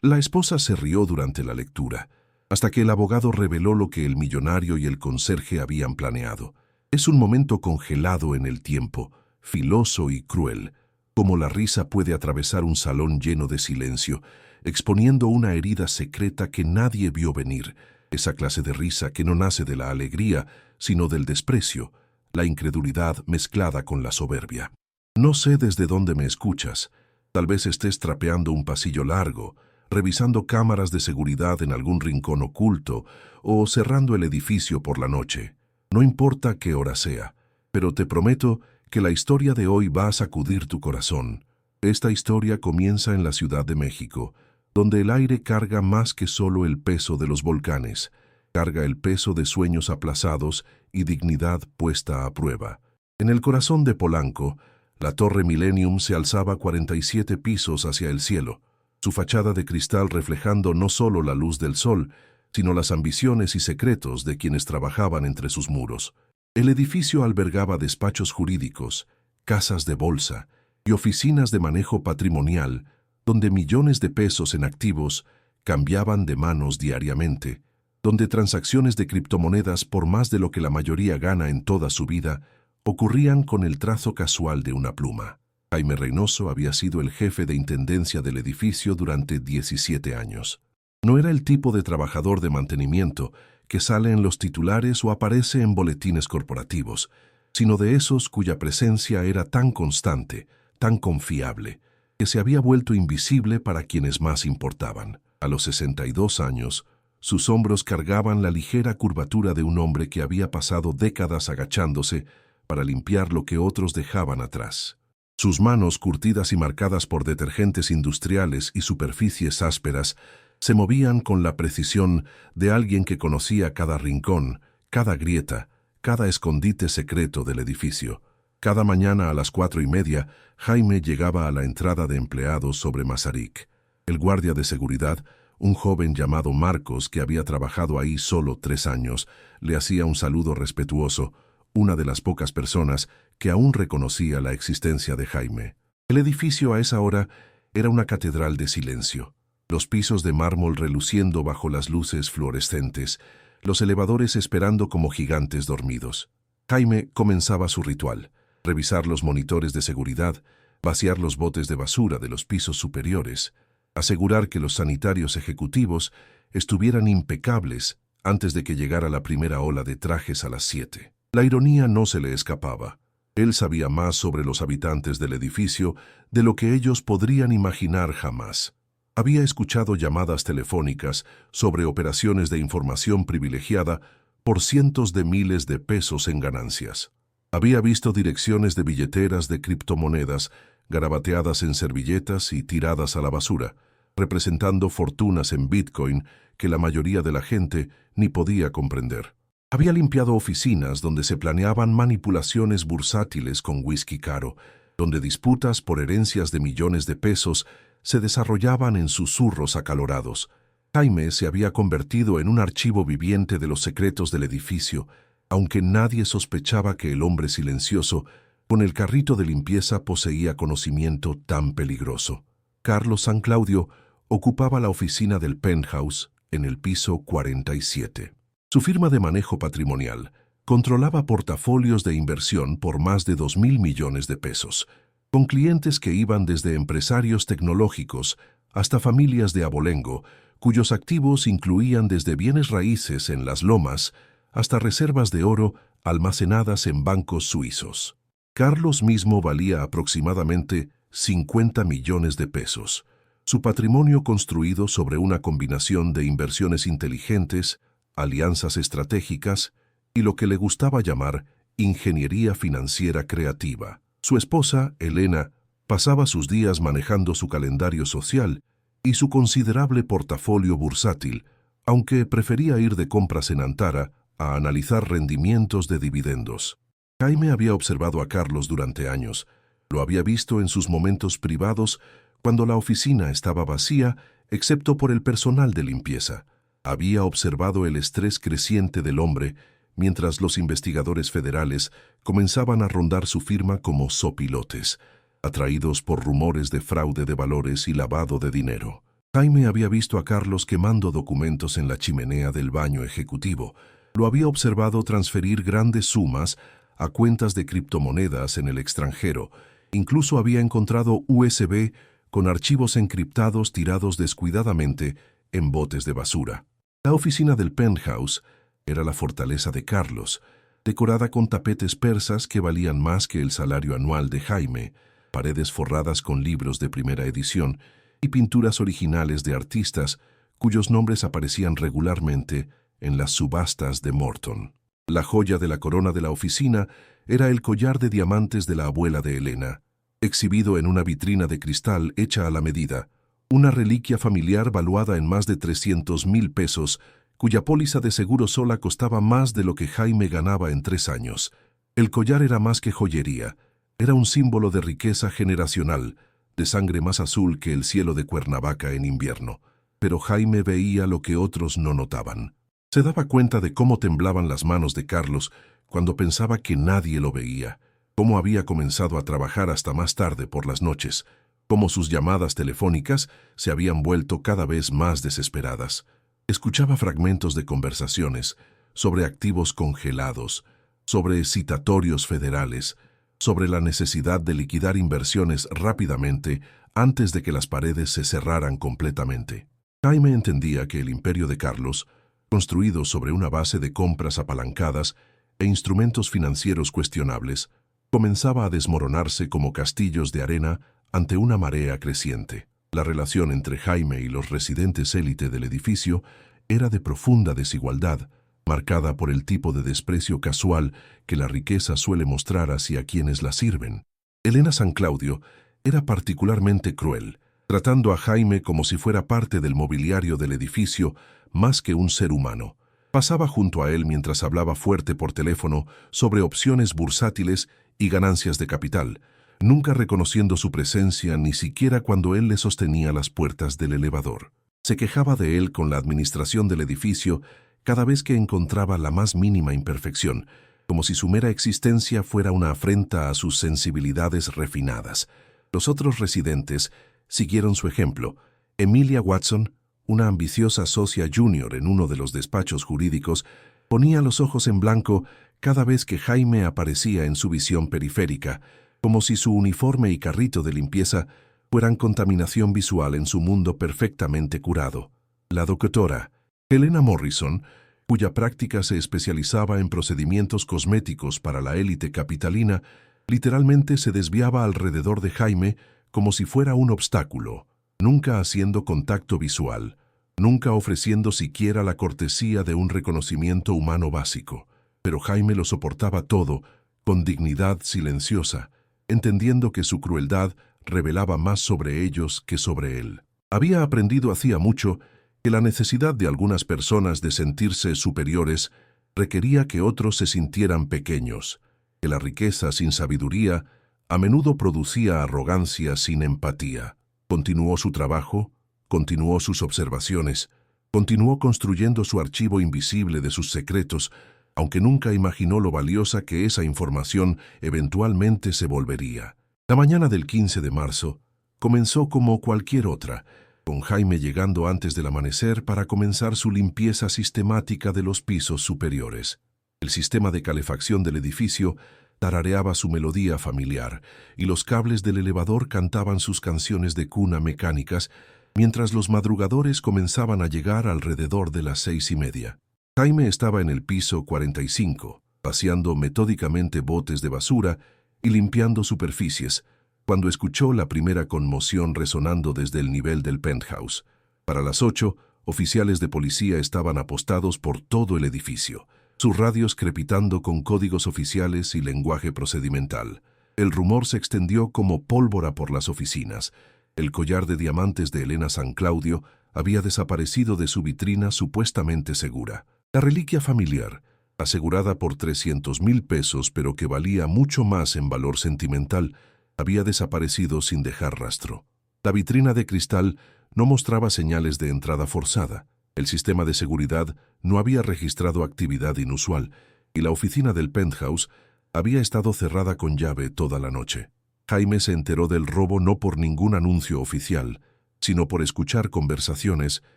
La esposa se rió durante la lectura, hasta que el abogado reveló lo que el millonario y el conserje habían planeado. Es un momento congelado en el tiempo, filoso y cruel, como la risa puede atravesar un salón lleno de silencio, exponiendo una herida secreta que nadie vio venir, esa clase de risa que no nace de la alegría, sino del desprecio, la incredulidad mezclada con la soberbia. No sé desde dónde me escuchas. Tal vez estés trapeando un pasillo largo, revisando cámaras de seguridad en algún rincón oculto o cerrando el edificio por la noche. No importa qué hora sea, pero te prometo que la historia de hoy va a sacudir tu corazón. Esta historia comienza en la Ciudad de México, donde el aire carga más que solo el peso de los volcanes, carga el peso de sueños aplazados y dignidad puesta a prueba. En el corazón de Polanco, la Torre Millennium se alzaba 47 pisos hacia el cielo, su fachada de cristal reflejando no solo la luz del sol, sino las ambiciones y secretos de quienes trabajaban entre sus muros. El edificio albergaba despachos jurídicos, casas de bolsa y oficinas de manejo patrimonial, donde millones de pesos en activos cambiaban de manos diariamente, donde transacciones de criptomonedas por más de lo que la mayoría gana en toda su vida ocurrían con el trazo casual de una pluma. Jaime Reynoso había sido el jefe de intendencia del edificio durante 17 años. No era el tipo de trabajador de mantenimiento que sale en los titulares o aparece en boletines corporativos, sino de esos cuya presencia era tan constante, tan confiable, que se había vuelto invisible para quienes más importaban. A los 62 años, sus hombros cargaban la ligera curvatura de un hombre que había pasado décadas agachándose para limpiar lo que otros dejaban atrás. Sus manos, curtidas y marcadas por detergentes industriales y superficies ásperas, se movían con la precisión de alguien que conocía cada rincón, cada grieta, cada escondite secreto del edificio. Cada mañana a las 4:30, Jaime llegaba a la entrada de empleados sobre Mazarik. El guardia de seguridad, un joven llamado Marcos que había trabajado ahí solo 3 años, le hacía un saludo respetuoso, una de las pocas personas que aún reconocía la existencia de Jaime. El edificio a esa hora era una catedral de silencio. Los pisos de mármol reluciendo bajo las luces fluorescentes, los elevadores esperando como gigantes dormidos. Jaime comenzaba su ritual: revisar los monitores de seguridad, vaciar los botes de basura de los pisos superiores, asegurar que los sanitarios ejecutivos estuvieran impecables antes de que llegara la primera ola de trajes a las 7. La ironía no se le escapaba. Él sabía más sobre los habitantes del edificio de lo que ellos podrían imaginar jamás. Había escuchado llamadas telefónicas sobre operaciones de información privilegiada por cientos de miles de pesos en ganancias. Había visto direcciones de billeteras de criptomonedas garabateadas en servilletas y tiradas a la basura, representando fortunas en Bitcoin que la mayoría de la gente ni podía comprender. Había limpiado oficinas donde se planeaban manipulaciones bursátiles con whisky caro, donde disputas por herencias de millones de pesos se desarrollaban en susurros acalorados. Jaime se había convertido en un archivo viviente de los secretos del edificio, aunque nadie sospechaba que el hombre silencioso con el carrito de limpieza poseía conocimiento tan peligroso. Carlos San Claudio ocupaba la oficina del penthouse en el piso 47. Su firma de manejo patrimonial controlaba portafolios de inversión por más de 2.000 millones de pesos, con clientes que iban desde empresarios tecnológicos hasta familias de abolengo, cuyos activos incluían desde bienes raíces en Las Lomas hasta reservas de oro almacenadas en bancos suizos. Carlos mismo valía aproximadamente 50 millones de pesos. Su patrimonio construido sobre una combinación de inversiones inteligentes, alianzas estratégicas y lo que le gustaba llamar ingeniería financiera creativa. Su esposa, Elena, pasaba sus días manejando su calendario social y su considerable portafolio bursátil, aunque prefería ir de compras en Antara a analizar rendimientos de dividendos. Jaime había observado a Carlos durante años. Lo había visto en sus momentos privados cuando la oficina estaba vacía, excepto por el personal de limpieza. Había observado el estrés creciente del hombre mientras los investigadores federales comenzaban a rondar su firma como zopilotes, atraídos por rumores de fraude de valores y lavado de dinero. Jaime había visto a Carlos quemando documentos en la chimenea del baño ejecutivo. Lo había observado transferir grandes sumas a cuentas de criptomonedas en el extranjero. Incluso había encontrado USB con archivos encriptados tirados descuidadamente en botes de basura. La oficina del penthouse era la fortaleza de Carlos, decorada con tapetes persas que valían más que el salario anual de Jaime, paredes forradas con libros de primera edición y pinturas originales de artistas cuyos nombres aparecían regularmente en las subastas de Morton. La joya de la corona de la oficina era el collar de diamantes de la abuela de Elena, exhibido en una vitrina de cristal hecha a la medida, una reliquia familiar valuada en más de 300,000 pesos, cuya póliza de seguro sola costaba más de lo que Jaime ganaba en 3 años. El collar era más que joyería, era un símbolo de riqueza generacional, de sangre más azul que el cielo de Cuernavaca en invierno. Pero Jaime veía lo que otros no notaban. Se daba cuenta de cómo temblaban las manos de Carlos cuando pensaba que nadie lo veía, cómo había comenzado a trabajar hasta más tarde por las noches, cómo sus llamadas telefónicas se habían vuelto cada vez más desesperadas. Escuchaba fragmentos de conversaciones sobre activos congelados, sobre citatorios federales, sobre la necesidad de liquidar inversiones rápidamente antes de que las paredes se cerraran completamente. Jaime entendía que el imperio de Carlos, construido sobre una base de compras apalancadas e instrumentos financieros cuestionables, comenzaba a desmoronarse como castillos de arena ante una marea creciente. La relación entre Jaime y los residentes élite del edificio era de profunda desigualdad, marcada por el tipo de desprecio casual que la riqueza suele mostrar hacia quienes la sirven. Elena San Claudio era particularmente cruel, tratando a Jaime como si fuera parte del mobiliario del edificio más que un ser humano. Pasaba junto a él mientras hablaba fuerte por teléfono sobre opciones bursátiles y ganancias de capital, nunca reconociendo su presencia ni siquiera cuando él le sostenía las puertas del elevador. Se quejaba de él con la administración del edificio cada vez que encontraba la más mínima imperfección, como si su mera existencia fuera una afrenta a sus sensibilidades refinadas. Los otros residentes siguieron su ejemplo. Emilia Watson, una ambiciosa socia junior en uno de los despachos jurídicos, ponía los ojos en blanco cada vez que Jaime aparecía en su visión periférica, como si su uniforme y carrito de limpieza fueran contaminación visual en su mundo perfectamente curado. La doctora Helena Morrison, cuya práctica se especializaba en procedimientos cosméticos para la élite capitalina, literalmente se desviaba alrededor de Jaime como si fuera un obstáculo, nunca haciendo contacto visual, nunca ofreciendo siquiera la cortesía de un reconocimiento humano básico. Pero Jaime lo soportaba todo con dignidad silenciosa, entendiendo que su crueldad revelaba más sobre ellos que sobre él. Había aprendido hacía mucho que la necesidad de algunas personas de sentirse superiores requería que otros se sintieran pequeños, que la riqueza sin sabiduría a menudo producía arrogancia sin empatía. Continuó su trabajo, continuó sus observaciones, continuó construyendo su archivo invisible de sus secretos, aunque nunca imaginó lo valiosa que esa información eventualmente se volvería. La mañana del 15 de marzo comenzó como cualquier otra, con Jaime llegando antes del amanecer para comenzar su limpieza sistemática de los pisos superiores. El sistema de calefacción del edificio tarareaba su melodía familiar y los cables del elevador cantaban sus canciones de cuna mecánicas mientras los madrugadores comenzaban a llegar alrededor de las 6:30. Jaime estaba en el piso 45, paseando metódicamente botes de basura y limpiando superficies, cuando escuchó la primera conmoción resonando desde el nivel del penthouse. Para las 8, oficiales de policía estaban apostados por todo el edificio, sus radios crepitando con códigos oficiales y lenguaje procedimental. El rumor se extendió como pólvora por las oficinas. El collar de diamantes de Elena San Claudio había desaparecido de su vitrina supuestamente segura. La reliquia familiar, asegurada por 300,000 pesos pero que valía mucho más en valor sentimental, había desaparecido sin dejar rastro. La vitrina de cristal no mostraba señales de entrada forzada. El sistema de seguridad no había registrado actividad inusual y la oficina del penthouse había estado cerrada con llave toda la noche. Jaime se enteró del robo no por ningún anuncio oficial, sino por escuchar conversaciones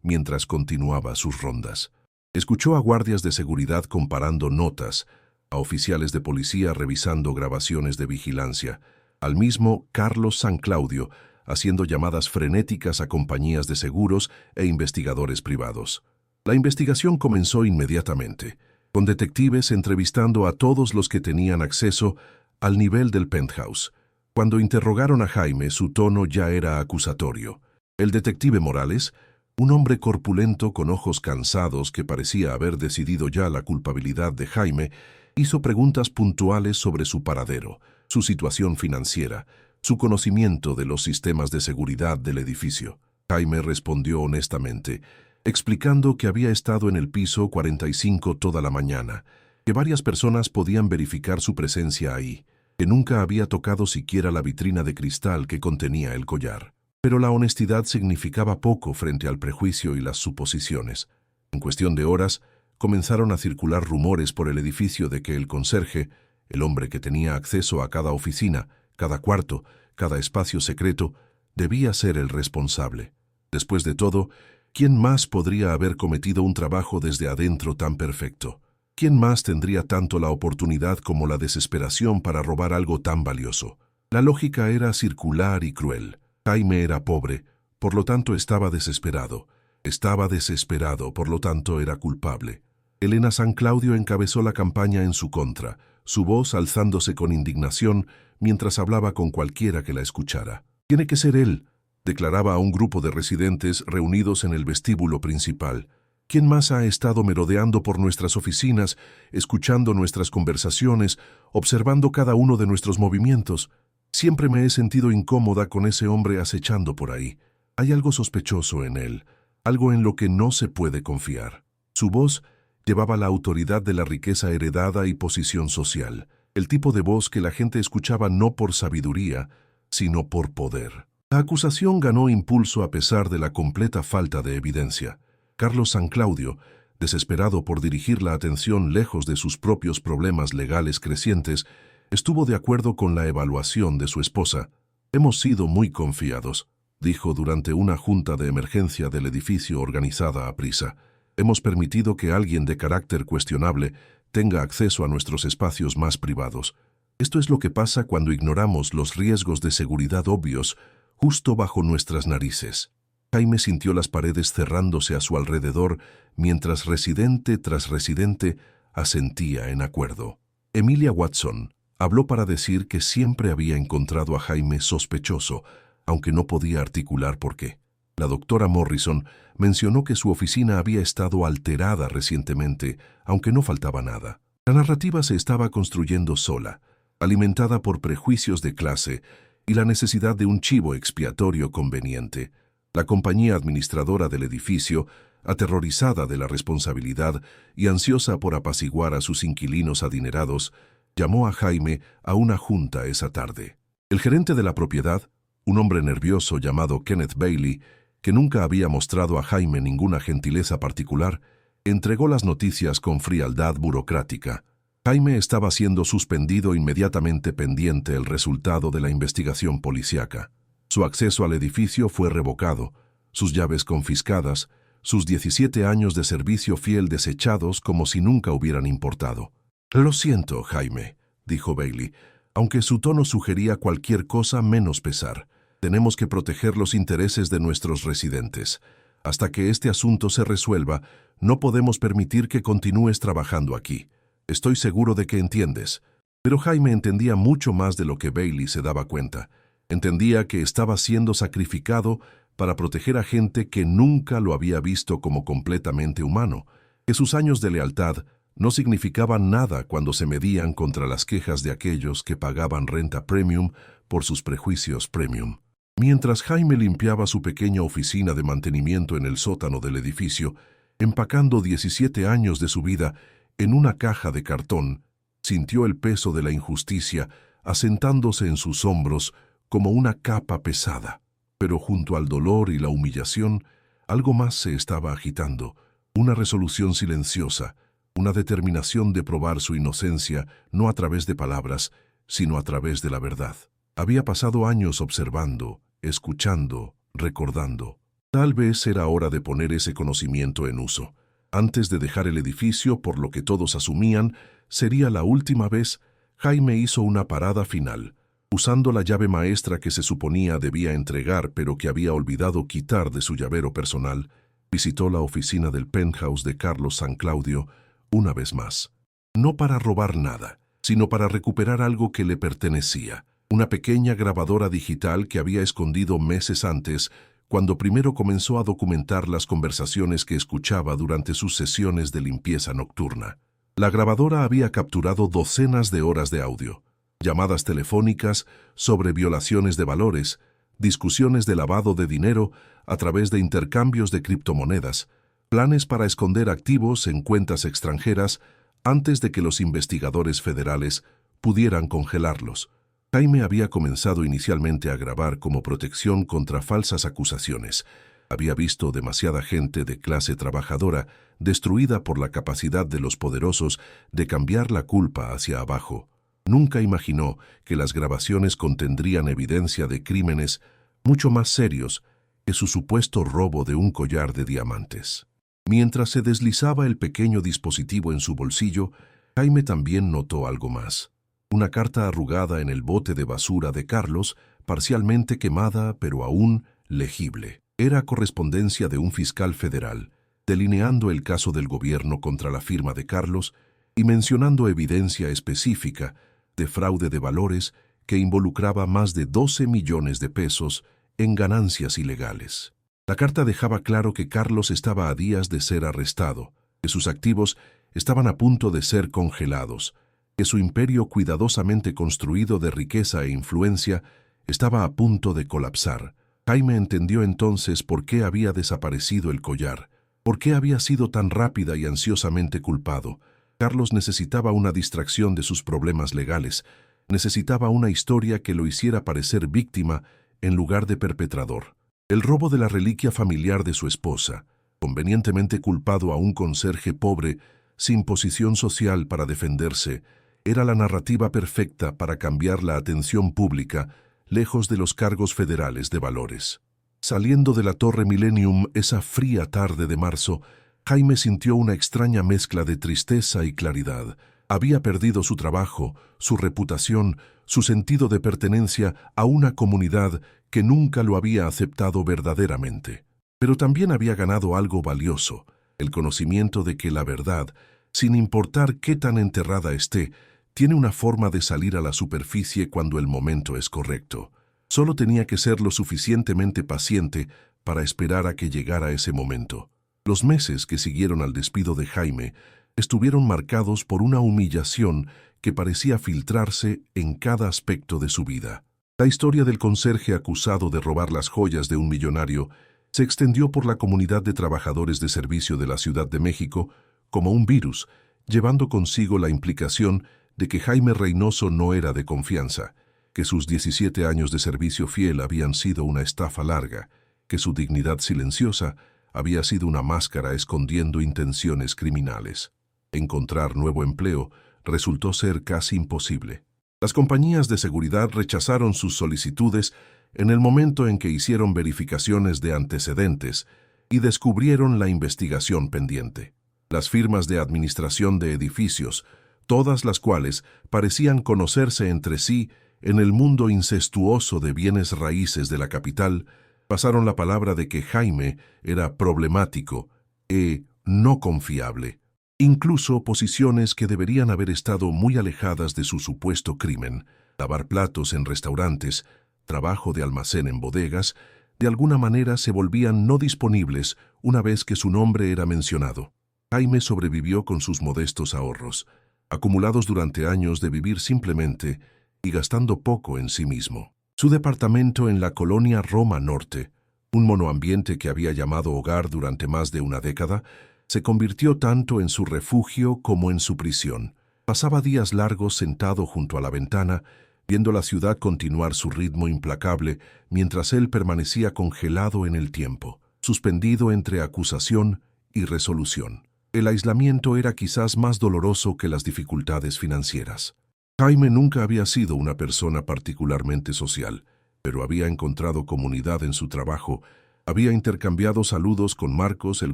mientras continuaba sus rondas. Escuchó a guardias de seguridad comparando notas, a oficiales de policía revisando grabaciones de vigilancia, al mismo Carlos San Claudio haciendo llamadas frenéticas a compañías de seguros e investigadores privados. La investigación comenzó inmediatamente, con detectives entrevistando a todos los que tenían acceso al nivel del penthouse. Cuando interrogaron a Jaime, su tono ya era acusatorio. El detective Morales, un hombre corpulento con ojos cansados que parecía haber decidido ya la culpabilidad de Jaime, hizo preguntas puntuales sobre su paradero, su situación financiera, su conocimiento de los sistemas de seguridad del edificio. Jaime respondió honestamente, explicando que había estado en el piso 45 toda la mañana, que varias personas podían verificar su presencia ahí, que nunca había tocado siquiera la vitrina de cristal que contenía el collar. Pero la honestidad significaba poco frente al prejuicio y las suposiciones. En cuestión de horas, comenzaron a circular rumores por el edificio de que el conserje, el hombre que tenía acceso a cada oficina, cada cuarto, cada espacio secreto, debía ser el responsable. Después de todo, ¿quién más podría haber cometido un trabajo desde adentro tan perfecto? ¿Quién más tendría tanto la oportunidad como la desesperación para robar algo tan valioso? La lógica era circular y cruel. Jaime era pobre, por lo tanto estaba desesperado. Estaba desesperado, por lo tanto era culpable. Elena San Claudio encabezó la campaña en su contra, su voz alzándose con indignación mientras hablaba con cualquiera que la escuchara. «Tiene que ser él», declaraba a un grupo de residentes reunidos en el vestíbulo principal. «¿Quién más ha estado merodeando por nuestras oficinas, escuchando nuestras conversaciones, observando cada uno de nuestros movimientos? Siempre me he sentido incómoda con ese hombre acechando por ahí. Hay algo sospechoso en él, algo en lo que no se puede confiar». Su voz llevaba la autoridad de la riqueza heredada y posición social, el tipo de voz que la gente escuchaba no por sabiduría, sino por poder. La acusación ganó impulso a pesar de la completa falta de evidencia. Carlos San Claudio, desesperado por dirigir la atención lejos de sus propios problemas legales crecientes, estuvo de acuerdo con la evaluación de su esposa. «Hemos sido muy confiados», dijo durante una junta de emergencia del edificio organizada a prisa. «Hemos permitido que alguien de carácter cuestionable tenga acceso a nuestros espacios más privados. Esto es lo que pasa cuando ignoramos los riesgos de seguridad obvios justo bajo nuestras narices». Jaime sintió las paredes cerrándose a su alrededor mientras residente tras residente asentía en acuerdo. Emilia Watson habló para decir que siempre había encontrado a Jaime sospechoso, aunque no podía articular por qué. La doctora Morrison mencionó que su oficina había estado alterada recientemente, aunque no faltaba nada. La narrativa se estaba construyendo sola, alimentada por prejuicios de clase y la necesidad de un chivo expiatorio conveniente. La compañía administradora del edificio, aterrorizada de la responsabilidad y ansiosa por apaciguar a sus inquilinos adinerados, llamó a Jaime a una junta esa tarde. El gerente de la propiedad, un hombre nervioso llamado Kenneth Bailey, que nunca había mostrado a Jaime ninguna gentileza particular, entregó las noticias con frialdad burocrática. Jaime estaba siendo suspendido inmediatamente pendiente el resultado de la investigación policíaca. Su acceso al edificio fue revocado, sus llaves confiscadas, sus 17 años de servicio fiel desechados como si nunca hubieran importado. «Lo siento, Jaime», dijo Bailey, aunque su tono sugería cualquier cosa menos pesar. «Tenemos que proteger los intereses de nuestros residentes. Hasta que este asunto se resuelva, no podemos permitir que continúes trabajando aquí. Estoy seguro de que entiendes». Pero Jaime entendía mucho más de lo que Bailey se daba cuenta. Entendía que estaba siendo sacrificado para proteger a gente que nunca lo había visto como completamente humano, que sus años de lealtad no significaban nada cuando se medían contra las quejas de aquellos que pagaban renta premium por sus prejuicios premium. Mientras Jaime limpiaba su pequeña oficina de mantenimiento en el sótano del edificio, empacando 17 años de su vida en una caja de cartón, sintió el peso de la injusticia asentándose en sus hombros como una capa pesada. Pero junto al dolor y la humillación, algo más se estaba agitando, una resolución silenciosa, una determinación de probar su inocencia no a través de palabras, sino a través de la verdad. Había pasado años observando, escuchando, recordando. Tal vez era hora de poner ese conocimiento en uso. Antes de dejar el edificio, por lo que todos asumían, sería la última vez, Jaime hizo una parada final. Usando la llave maestra que se suponía debía entregar pero que había olvidado quitar de su llavero personal, visitó la oficina del penthouse de Carlos San Claudio una vez más. No para robar nada, sino para recuperar algo que le pertenecía, una pequeña grabadora digital que había escondido meses antes, cuando primero comenzó a documentar las conversaciones que escuchaba durante sus sesiones de limpieza nocturna. La grabadora había capturado docenas de horas de audio, llamadas telefónicas sobre violaciones de valores, discusiones de lavado de dinero a través de intercambios de criptomonedas, planes para esconder activos en cuentas extranjeras antes de que los investigadores federales pudieran congelarlos. Jaime había comenzado inicialmente a grabar como protección contra falsas acusaciones. Había visto demasiada gente de clase trabajadora destruida por la capacidad de los poderosos de cambiar la culpa hacia abajo. Nunca imaginó que las grabaciones contendrían evidencia de crímenes mucho más serios que su supuesto robo de un collar de diamantes. Mientras se deslizaba el pequeño dispositivo en su bolsillo, Jaime también notó algo más. Una carta arrugada en el bote de basura de Carlos, parcialmente quemada pero aún legible. Era correspondencia de un fiscal federal, delineando el caso del gobierno contra la firma de Carlos y mencionando evidencia específica de fraude de valores que involucraba más de 12 millones de pesos en ganancias ilegales. La carta dejaba claro que Carlos estaba a días de ser arrestado, que sus activos estaban a punto de ser congelados, que su imperio cuidadosamente construido de riqueza e influencia estaba a punto de colapsar. Jaime entendió entonces por qué había desaparecido el collar, por qué había sido tan rápida y ansiosamente culpado. Carlos necesitaba una distracción de sus problemas legales, necesitaba una historia que lo hiciera parecer víctima en lugar de perpetrador. El robo de la reliquia familiar de su esposa, convenientemente culpado a un conserje pobre, sin posición social para defenderse, era la narrativa perfecta para cambiar la atención pública lejos de los cargos federales de valores. Saliendo de la Torre Millennium esa fría tarde de marzo, Jaime sintió una extraña mezcla de tristeza y claridad. Había perdido su trabajo, su reputación, su sentido de pertenencia a una comunidad que nunca lo había aceptado verdaderamente. Pero también había ganado algo valioso, el conocimiento de que la verdad, sin importar qué tan enterrada esté, tiene una forma de salir a la superficie cuando el momento es correcto. Solo tenía que ser lo suficientemente paciente para esperar a que llegara ese momento. Los meses que siguieron al despido de Jaime estuvieron marcados por una humillación que parecía filtrarse en cada aspecto de su vida. La historia del conserje acusado de robar las joyas de un millonario se extendió por la comunidad de trabajadores de servicio de la Ciudad de México como un virus, llevando consigo la implicación de que Jaime Reynoso no era de confianza, que sus 17 años de servicio fiel habían sido una estafa larga, que su dignidad silenciosa había sido una máscara escondiendo intenciones criminales. Encontrar nuevo empleo resultó ser casi imposible. Las compañías de seguridad rechazaron sus solicitudes en el momento en que hicieron verificaciones de antecedentes y descubrieron la investigación pendiente. Las firmas de administración de edificios, todas las cuales parecían conocerse entre sí en el mundo incestuoso de bienes raíces de la capital, pasaron la palabra de que Jaime era problemático e no confiable. Incluso posiciones que deberían haber estado muy alejadas de su supuesto crimen, lavar platos en restaurantes, trabajo de almacén en bodegas, de alguna manera se volvían no disponibles una vez que su nombre era mencionado. Jaime sobrevivió con sus modestos ahorros, acumulados durante años de vivir simplemente y gastando poco en sí mismo. Su departamento en la colonia Roma Norte, un monoambiente que había llamado hogar durante más de una década, se convirtió tanto en su refugio como en su prisión. Pasaba días largos sentado junto a la ventana, viendo la ciudad continuar su ritmo implacable mientras él permanecía congelado en el tiempo, suspendido entre acusación y resolución. El aislamiento era quizás más doloroso que las dificultades financieras. Jaime nunca había sido una persona particularmente social. pero había encontrado comunidad en su trabajo. Había intercambiado saludos con Marcos, el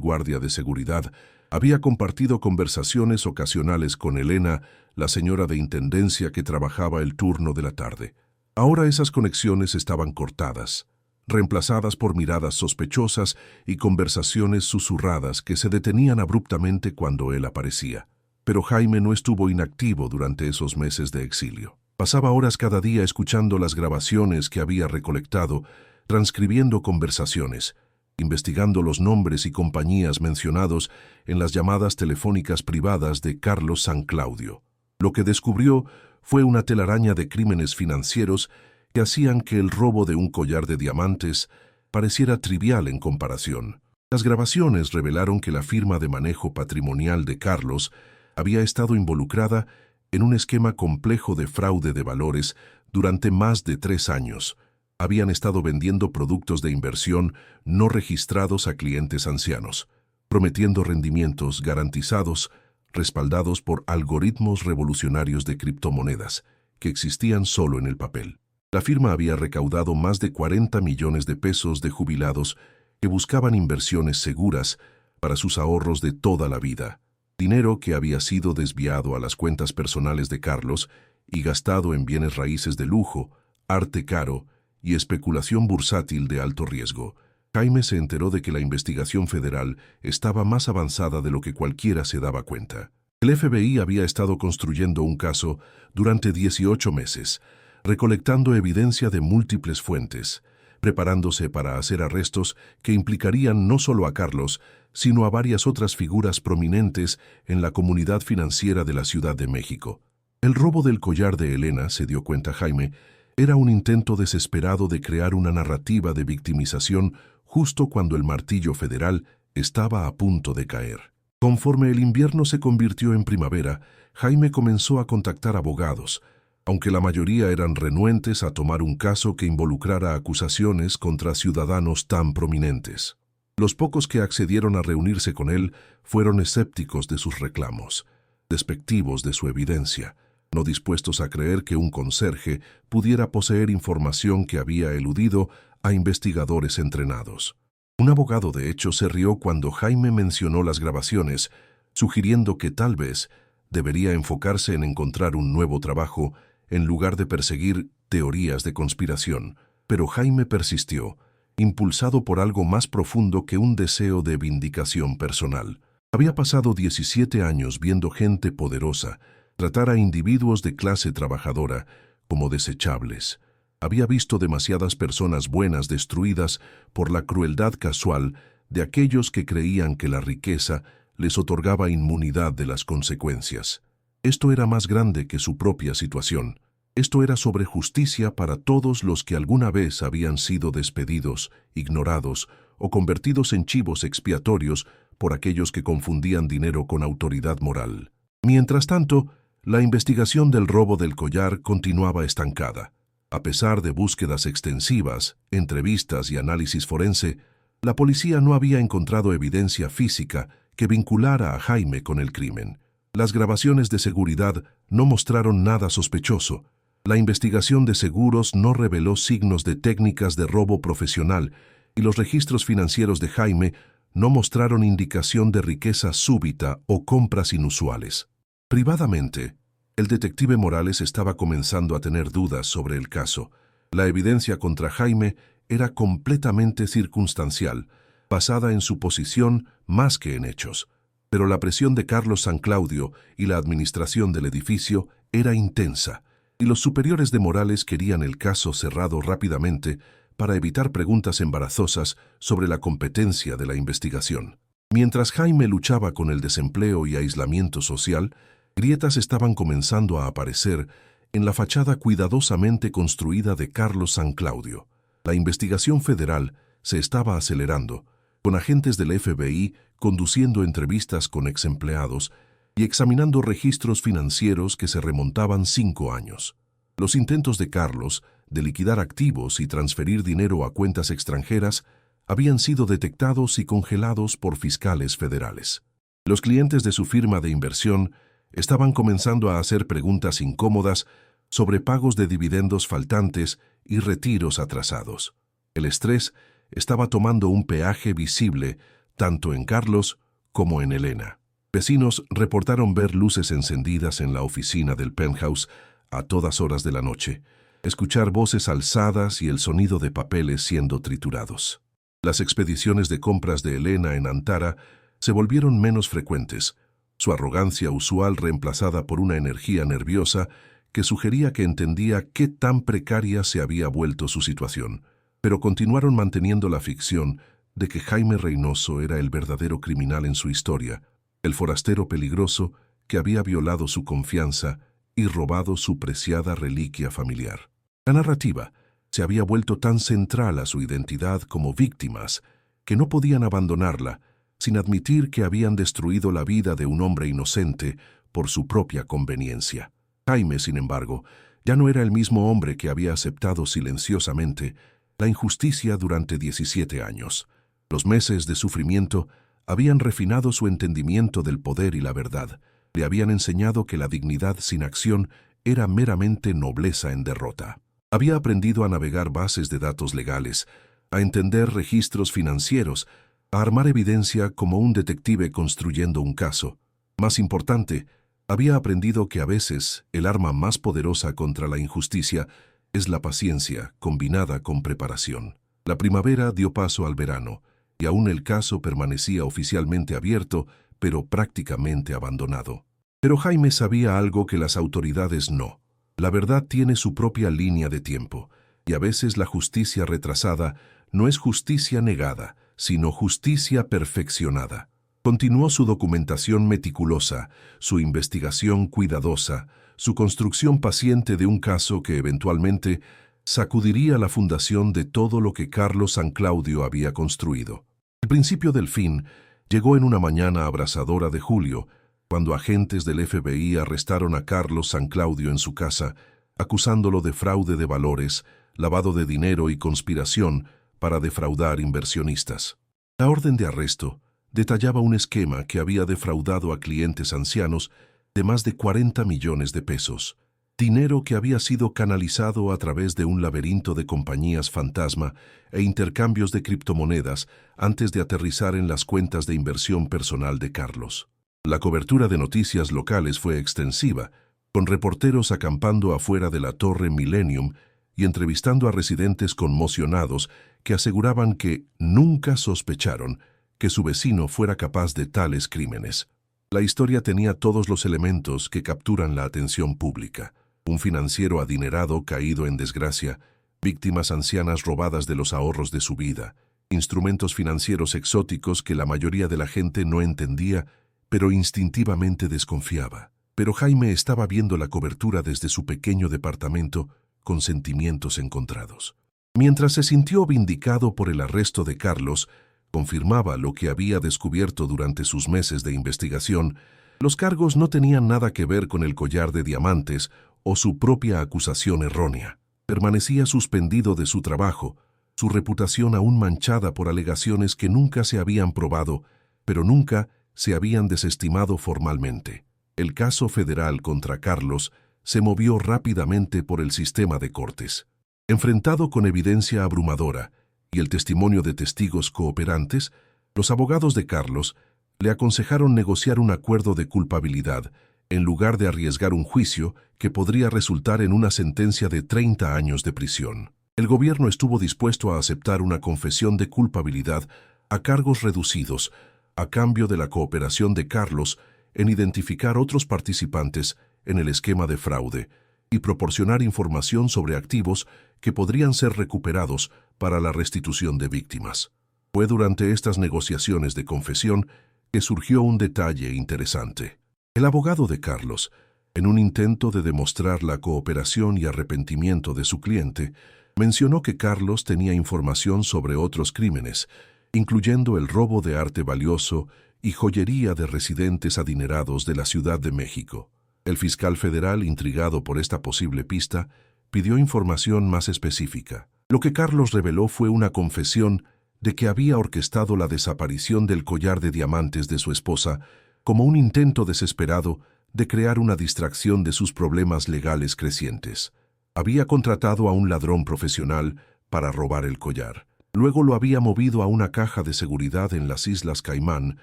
guardia de seguridad. Había compartido conversaciones ocasionales con Elena, la señora de intendencia que trabajaba el turno de la tarde. Ahora esas conexiones estaban cortadas, reemplazadas por miradas sospechosas y conversaciones susurradas que se detenían abruptamente cuando él aparecía. Pero Jaime no estuvo inactivo durante esos meses de exilio. Pasaba horas cada día escuchando las grabaciones que había recolectado, transcribiendo conversaciones, investigando los nombres y compañías mencionados en las llamadas telefónicas privadas de Carlos San Claudio. Lo que descubrió fue una telaraña de crímenes financieros que hacían que el robo de un collar de diamantes pareciera trivial en comparación. Las grabaciones revelaron que la firma de manejo patrimonial de Carlos había estado involucrada en un esquema complejo de fraude de valores durante más de 3 años. Habían estado vendiendo productos de inversión no registrados a clientes ancianos, prometiendo rendimientos garantizados, respaldados por algoritmos revolucionarios de criptomonedas, que existían solo en el papel. La firma había recaudado más de 40 millones de pesos de jubilados que buscaban inversiones seguras para sus ahorros de toda la vida, dinero que había sido desviado a las cuentas personales de Carlos y gastado en bienes raíces de lujo, arte caro y especulación bursátil de alto riesgo. Jaime se enteró de que la investigación federal estaba más avanzada de lo que cualquiera se daba cuenta. El FBI había estado construyendo un caso durante 18 meses, recolectando evidencia de múltiples fuentes, preparándose para hacer arrestos que implicarían no solo a Carlos, sino a varias otras figuras prominentes en la comunidad financiera de la Ciudad de México. El robo del collar de Elena, se dio cuenta Jaime, era un intento desesperado de crear una narrativa de victimización justo cuando el martillo federal estaba a punto de caer. Conforme el invierno se convirtió en primavera, Jaime comenzó a contactar abogados, aunque la mayoría eran renuentes a tomar un caso que involucrara acusaciones contra ciudadanos tan prominentes. Los pocos que accedieron a reunirse con él fueron escépticos de sus reclamos, despectivos de su evidencia, no dispuestos a creer que un conserje pudiera poseer información que había eludido a investigadores entrenados. Un abogado, de hecho, se rió cuando Jaime mencionó las grabaciones, sugiriendo que tal vez debería enfocarse en encontrar un nuevo trabajo en lugar de perseguir teorías de conspiración. Pero Jaime persistió, impulsado por algo más profundo que un deseo de vindicación personal. Había pasado 17 años viendo gente poderosa tratar a individuos de clase trabajadora como desechables. Había visto demasiadas personas buenas destruidas por la crueldad casual de aquellos que creían que la riqueza les otorgaba inmunidad de las consecuencias. Esto era más grande que su propia situación. Esto era sobre justicia para todos los que alguna vez habían sido despedidos, ignorados o convertidos en chivos expiatorios por aquellos que confundían dinero con autoridad moral. Mientras tanto, la investigación del robo del collar continuaba estancada. A pesar de búsquedas extensivas, entrevistas y análisis forense, la policía no había encontrado evidencia física que vinculara a Jaime con el crimen. Las grabaciones de seguridad no mostraron nada sospechoso. La investigación de seguros no reveló signos de técnicas de robo profesional y los registros financieros de Jaime no mostraron indicación de riqueza súbita o compras inusuales. Privadamente, el detective Morales estaba comenzando a tener dudas sobre el caso. La evidencia contra Jaime era completamente circunstancial, basada en suposición más que en hechos. Pero la presión de Carlos San Claudio y la administración del edificio era intensa, y los superiores de Morales querían el caso cerrado rápidamente para evitar preguntas embarazosas sobre la competencia de la investigación. Mientras Jaime luchaba con el desempleo y aislamiento social, grietas estaban comenzando a aparecer en la fachada cuidadosamente construida de Carlos San Claudio. La investigación federal se estaba acelerando, con agentes del FBI conduciendo entrevistas con exempleados y examinando registros financieros que se remontaban 5 años. Los intentos de Carlos de liquidar activos y transferir dinero a cuentas extranjeras habían sido detectados y congelados por fiscales federales. Los clientes de su firma de inversión estaban comenzando a hacer preguntas incómodas sobrepagos de dividendos faltantes y retiros atrasados. El estrés estaba tomando un peaje visible tanto en Carlos como en Elena. Vecinos reportaron ver luces encendidas en la oficina del penthouse a todas horas de la noche, escuchar voces alzadas y el sonido de papeles siendo triturados. Las expediciones de compras de Elena en Antara se volvieron menos frecuentes, su arrogancia usual reemplazada por una energía nerviosa que sugería que entendía qué tan precaria se había vuelto su situación. Pero continuaron manteniendo la ficción de que Jaime Reynoso era el verdadero criminal en su historia, el forastero peligroso que había violado su confianza y robado su preciada reliquia familiar. La narrativa se había vuelto tan central a su identidad como víctimas que no podían abandonarla sin admitir que habían destruido la vida de un hombre inocente por su propia conveniencia. Jaime, sin embargo, ya no era el mismo hombre que había aceptado silenciosamente la injusticia durante 17 años. Los meses de sufrimiento habían refinado su entendimiento del poder y la verdad. Le habían enseñado que la dignidad sin acción era meramente nobleza en derrota. Había aprendido a navegar bases de datos legales, a entender registros financieros, a armar evidencia como un detective construyendo un caso. Más importante, había aprendido que a veces el arma más poderosa contra la injusticia es la paciencia combinada con preparación. La primavera dio paso al verano, y aún el caso permanecía oficialmente abierto, pero prácticamente abandonado. Pero Jaime sabía algo que las autoridades no. La verdad tiene su propia línea de tiempo, y a veces la justicia retrasada no es justicia negada, sino justicia perfeccionada. Continuó su documentación meticulosa, su investigación cuidadosa, su construcción paciente de un caso que eventualmente sacudiría la fundación de todo lo que Carlos San Claudio había construido. El principio del fin llegó en una mañana abrasadora de julio, cuando agentes del FBI arrestaron a Carlos San Claudio en su casa, acusándolo de fraude de valores, lavado de dinero y conspiración para defraudar inversionistas. La orden de arresto detallaba un esquema que había defraudado a clientes ancianos de más de 40 millones de pesos, dinero que había sido canalizado a través de un laberinto de compañías fantasma e intercambios de criptomonedas antes de aterrizar en las cuentas de inversión personal de Carlos. La cobertura de noticias locales fue extensiva, con reporteros acampando afuera de la Torre Millennium y entrevistando a residentes conmocionados que aseguraban que nunca sospecharon que su vecino fuera capaz de tales crímenes. La historia tenía todos los elementos que capturan la atención pública. Un financiero adinerado caído en desgracia, víctimas ancianas robadas de los ahorros de su vida, instrumentos financieros exóticos que la mayoría de la gente no entendía, pero instintivamente desconfiaba. Pero Jaime estaba viendo la cobertura desde su pequeño departamento con sentimientos encontrados. Mientras se sintió vindicado por el arresto de Carlos, confirmaba lo que había descubierto durante sus meses de investigación. Los cargos no tenían nada que ver con el collar de diamantes o su propia acusación errónea. Permanecía suspendido de su trabajo, su reputación aún manchada por alegaciones que nunca se habían probado, pero nunca se habían desestimado formalmente. El caso federal contra Carlos se movió rápidamente por el sistema de cortes. Enfrentado con evidencia abrumadora y el testimonio de testigos cooperantes, los abogados de Carlos le aconsejaron negociar un acuerdo de culpabilidad en lugar de arriesgar un juicio que podría resultar en una sentencia de 30 años de prisión. El gobierno estuvo dispuesto a aceptar una confesión de culpabilidad a cargos reducidos, a cambio de la cooperación de Carlos en identificar otros participantes en el esquema de fraude y proporcionar información sobre activos que podrían ser recuperados para la restitución de víctimas. Fue durante estas negociaciones de confesión que surgió un detalle interesante. El abogado de Carlos, en un intento de demostrar la cooperación y arrepentimiento de su cliente, mencionó que Carlos tenía información sobre otros crímenes, incluyendo el robo de arte valioso y joyería de residentes adinerados de la Ciudad de México. El fiscal federal, intrigado por esta posible pista, pidió información más específica. Lo que Carlos reveló fue una confesión de que había orquestado la desaparición del collar de diamantes de su esposa como un intento desesperado de crear una distracción de sus problemas legales crecientes. Había contratado a un ladrón profesional para robar el collar. Luego lo había movido a una caja de seguridad en las Islas Caimán,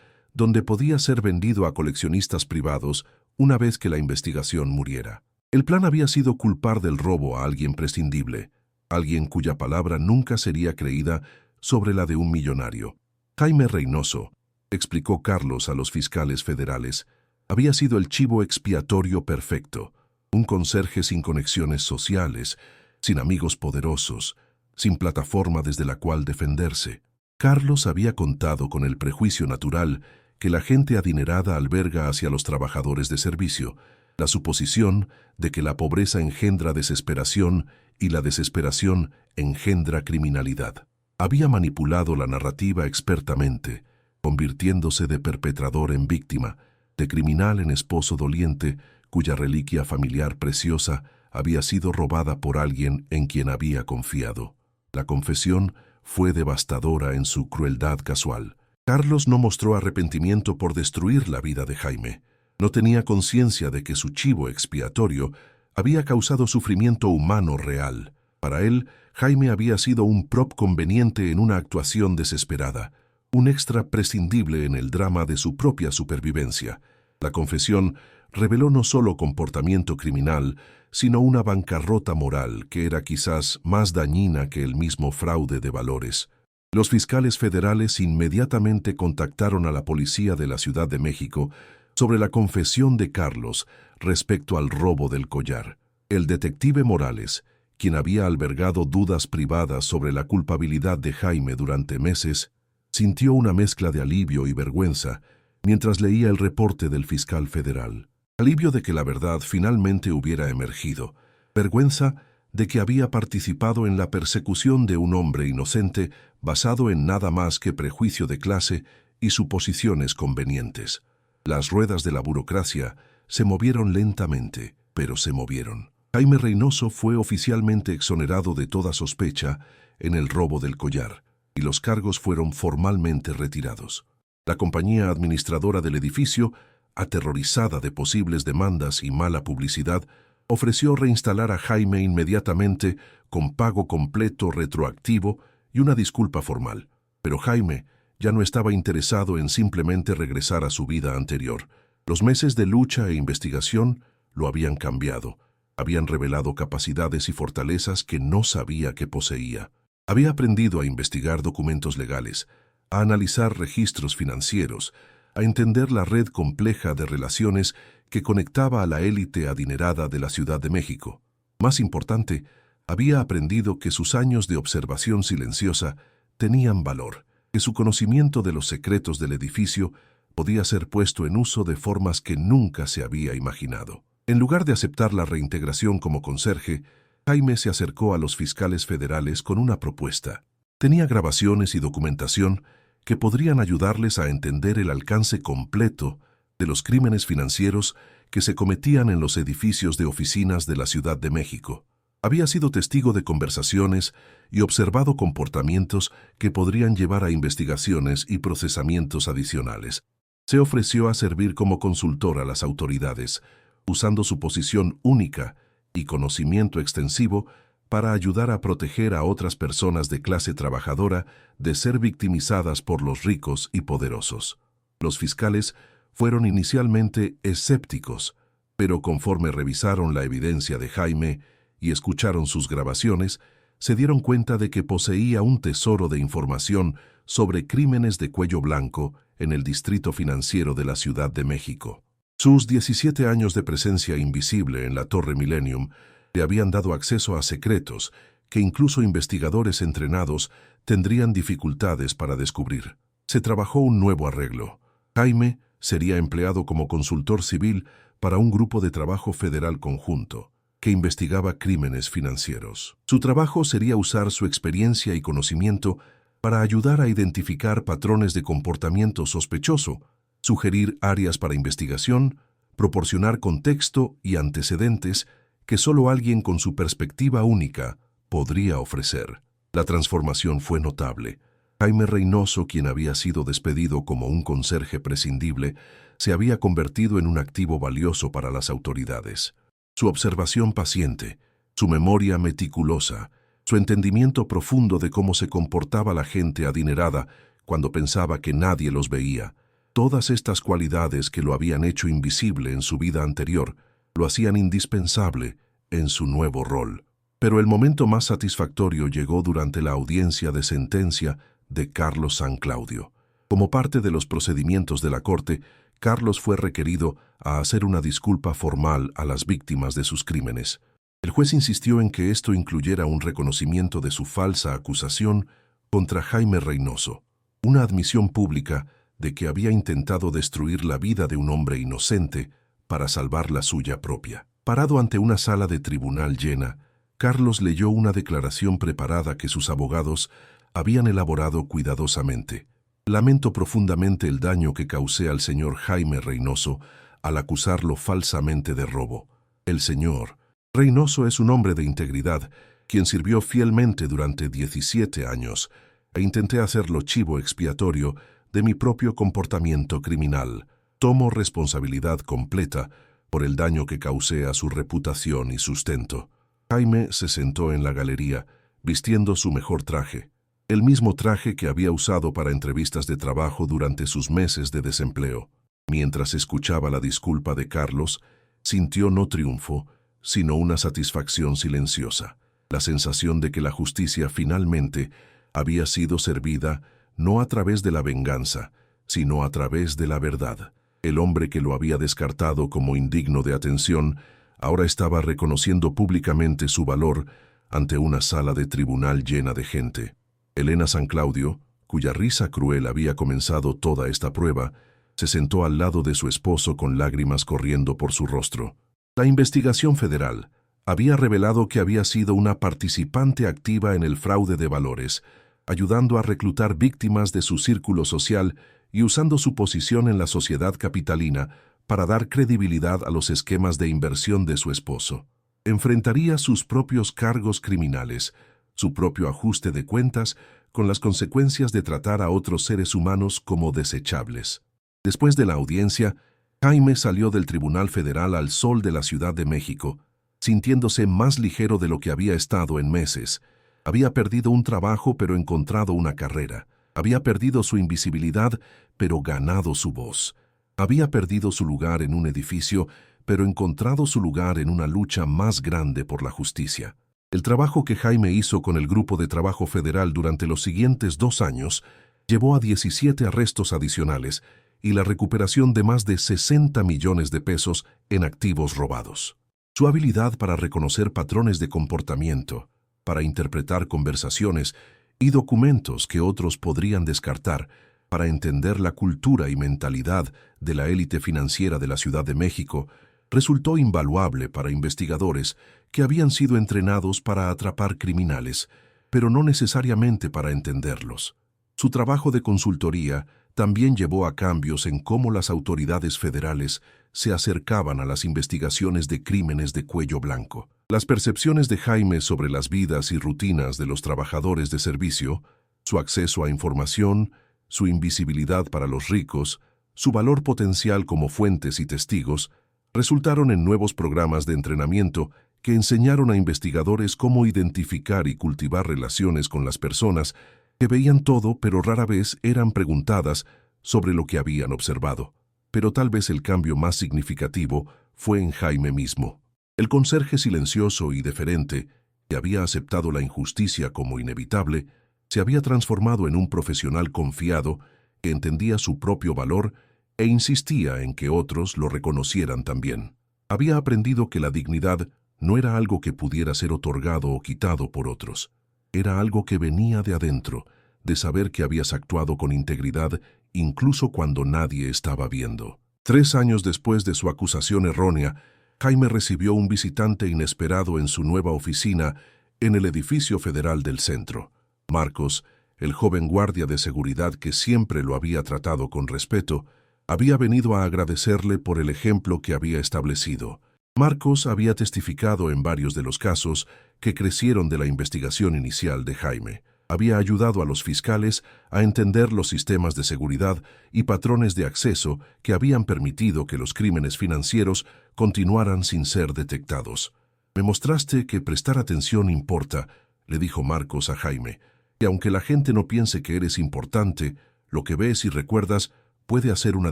donde podía ser vendido a coleccionistas privados una vez que la investigación muriera. El plan había sido culpar del robo a alguien prescindible, alguien cuya palabra nunca sería creída sobre la de un millonario. Jaime Reynoso, explicó Carlos a los fiscales federales, había sido el chivo expiatorio perfecto, un conserje sin conexiones sociales, sin amigos poderosos, sin plataforma desde la cual defenderse. Carlos había contado con el prejuicio natural que la gente adinerada alberga hacia los trabajadores de servicio, la suposición de que la pobreza engendra desesperación y la desesperación engendra criminalidad. Había manipulado la narrativa expertamente, convirtiéndose de perpetrador en víctima, de criminal en esposo doliente, cuya reliquia familiar preciosa había sido robada por alguien en quien había confiado. La confesión fue devastadora en su crueldad casual. Carlos no mostró arrepentimiento por destruir la vida de Jaime. No tenía conciencia de que su chivo expiatorio había causado sufrimiento humano real. Para él, Jaime había sido un prop conveniente en una actuación desesperada, un extra prescindible en el drama de su propia supervivencia. La confesión reveló no solo comportamiento criminal, sino una bancarrota moral que era quizás más dañina que el mismo fraude de valores. Los fiscales federales inmediatamente contactaron a la policía de la Ciudad de México sobre la confesión de Carlos respecto al robo del collar. El detective Morales, quien había albergado dudas privadas sobre la culpabilidad de Jaime durante meses, sintió una mezcla de alivio y vergüenza mientras leía el reporte del fiscal federal. Alivio de que la verdad finalmente hubiera emergido, vergüenza de que había participado en la persecución de un hombre inocente basado en nada más que prejuicio de clase y suposiciones convenientes. Las ruedas de la burocracia se movieron lentamente, pero se movieron. Jaime Reynoso fue oficialmente exonerado de toda sospecha en el robo del collar, y los cargos fueron formalmente retirados. La compañía administradora del edificio, aterrorizada de posibles demandas y mala publicidad, ofreció reinstalar a Jaime inmediatamente con pago completo retroactivo y una disculpa formal. Pero Jaime ya no estaba interesado en simplemente regresar a su vida anterior. Los meses de lucha e investigación lo habían cambiado. Habían revelado capacidades y fortalezas que no sabía que poseía. Había aprendido a investigar documentos legales, a analizar registros financieros, a entender la red compleja de relaciones que conectaba a la élite adinerada de la Ciudad de México. Más importante, había aprendido que sus años de observación silenciosa tenían valor, que su conocimiento de los secretos del edificio podía ser puesto en uso de formas que nunca se había imaginado. En lugar de aceptar la reintegración como conserje, Jaime se acercó a los fiscales federales con una propuesta. Tenía grabaciones y documentación que podrían ayudarles a entender el alcance completo de los crímenes financieros que se cometían en los edificios de oficinas de la Ciudad de México. Había sido testigo de conversaciones y observado comportamientos que podrían llevar a investigaciones y procesamientos adicionales. Se ofreció a servir como consultor a las autoridades, usando su posición única y conocimiento extensivo para ayudar a proteger a otras personas de clase trabajadora de ser victimizadas por los ricos y poderosos. Los fiscales fueron inicialmente escépticos, pero conforme revisaron la evidencia de Jaime y escucharon sus grabaciones, se dieron cuenta de que poseía un tesoro de información sobre crímenes de cuello blanco en el distrito financiero de la Ciudad de México. Sus 17 años de presencia invisible en la Torre Millennium le habían dado acceso a secretos que incluso investigadores entrenados tendrían dificultades para descubrir. Se trabajó un nuevo arreglo. Jaime sería empleado como consultor civil para un grupo de trabajo federal conjunto que investigaba crímenes financieros. Su trabajo sería usar su experiencia y conocimiento para ayudar a identificar patrones de comportamiento sospechoso, sugerir áreas para investigación, proporcionar contexto y antecedentes que solo alguien con su perspectiva única podría ofrecer. La transformación fue notable. Jaime Reynoso, quien había sido despedido como un conserje prescindible, se había convertido en un activo valioso para las autoridades. Su observación paciente, su memoria meticulosa, su entendimiento profundo de cómo se comportaba la gente adinerada cuando pensaba que nadie los veía, todas estas cualidades que lo habían hecho invisible en su vida anterior, lo hacían indispensable en su nuevo rol. Pero el momento más satisfactorio llegó durante la audiencia de sentencia de Carlos San Claudio. Como parte de los procedimientos de la corte, Carlos fue requerido a hacer una disculpa formal a las víctimas de sus crímenes. El juez insistió en que esto incluyera un reconocimiento de su falsa acusación contra Jaime Reynoso, una admisión pública de que había intentado destruir la vida de un hombre inocente para salvar la suya propia. Parado ante una sala de tribunal llena, Carlos leyó una declaración preparada que sus abogados habían elaborado cuidadosamente. Lamento profundamente el daño que causé al señor Jaime Reynoso al acusarlo falsamente de robo. El señor Reynoso es un hombre de integridad, quien sirvió fielmente durante 17 años, e intenté hacerlo chivo expiatorio de mi propio comportamiento criminal. Tomo responsabilidad completa por el daño que causé a su reputación y sustento. Jaime se sentó en la galería, vistiendo su mejor traje, el mismo traje que había usado para entrevistas de trabajo durante sus meses de desempleo. Mientras escuchaba la disculpa de Carlos, sintió no triunfo, sino una satisfacción silenciosa, la sensación de que la justicia finalmente había sido servida no a través de la venganza, sino a través de la verdad. El hombre que lo había descartado como indigno de atención ahora estaba reconociendo públicamente su valor ante una sala de tribunal llena de gente. Elena San Claudio, cuya risa cruel había comenzado toda esta prueba, se sentó al lado de su esposo con lágrimas corriendo por su rostro. La investigación federal había revelado que había sido una participante activa en el fraude de valores, ayudando a reclutar víctimas de su círculo social y usando su posición en la sociedad capitalina para dar credibilidad a los esquemas de inversión de su esposo. Enfrentaría sus propios cargos criminales, su propio ajuste de cuentas con las consecuencias de tratar a otros seres humanos como desechables. Después de la audiencia, Jaime salió del Tribunal Federal al sol de la Ciudad de México, sintiéndose más ligero de lo que había estado en meses. Había perdido un trabajo pero encontrado una carrera. Había perdido su invisibilidad pero ganado su voz. Había perdido su lugar en un edificio pero encontrado su lugar en una lucha más grande por la justicia. El trabajo que Jaime hizo con el Grupo de Trabajo Federal durante los siguientes 2 años llevó a 17 arrestos adicionales y la recuperación de más de 60 millones de pesos en activos robados. Su habilidad para reconocer patrones de comportamiento, para interpretar conversaciones y documentos que otros podrían descartar, para entender la cultura y mentalidad de la élite financiera de la Ciudad de México, resultó invaluable para investigadores que habían sido entrenados para atrapar criminales, pero no necesariamente para entenderlos. Su trabajo de consultoría también llevó a cambios en cómo las autoridades federales se acercaban a las investigaciones de crímenes de cuello blanco. Las percepciones de Jaime sobre las vidas y rutinas de los trabajadores de servicio, su acceso a información, su invisibilidad para los ricos, su valor potencial como fuentes y testigos, resultaron en nuevos programas de entrenamiento que enseñaron a investigadores cómo identificar y cultivar relaciones con las personas que veían todo pero rara vez eran preguntadas sobre lo que habían observado. Pero tal vez el cambio más significativo fue en Jaime mismo. El conserje silencioso y deferente, que había aceptado la injusticia como inevitable, se había transformado en un profesional confiado que entendía su propio valor e insistía en que otros lo reconocieran también. Había aprendido que la dignidad no era algo que pudiera ser otorgado o quitado por otros. Era algo que venía de adentro, de saber que habías actuado con integridad incluso cuando nadie estaba viendo. 3 años después de su acusación errónea, Jaime recibió un visitante inesperado en su nueva oficina en el edificio federal del centro. Marcos, el joven guardia de seguridad que siempre lo había tratado con respeto, había venido a agradecerle por el ejemplo que había establecido. Marcos había testificado en varios de los casos que crecieron de la investigación inicial de Jaime. Había ayudado a los fiscales a entender los sistemas de seguridad y patrones de acceso que habían permitido que los crímenes financieros continuaran sin ser detectados. «Me mostraste que prestar atención importa», le dijo Marcos a Jaime, «que aunque la gente no piense que eres importante, lo que ves y recuerdas puede hacer una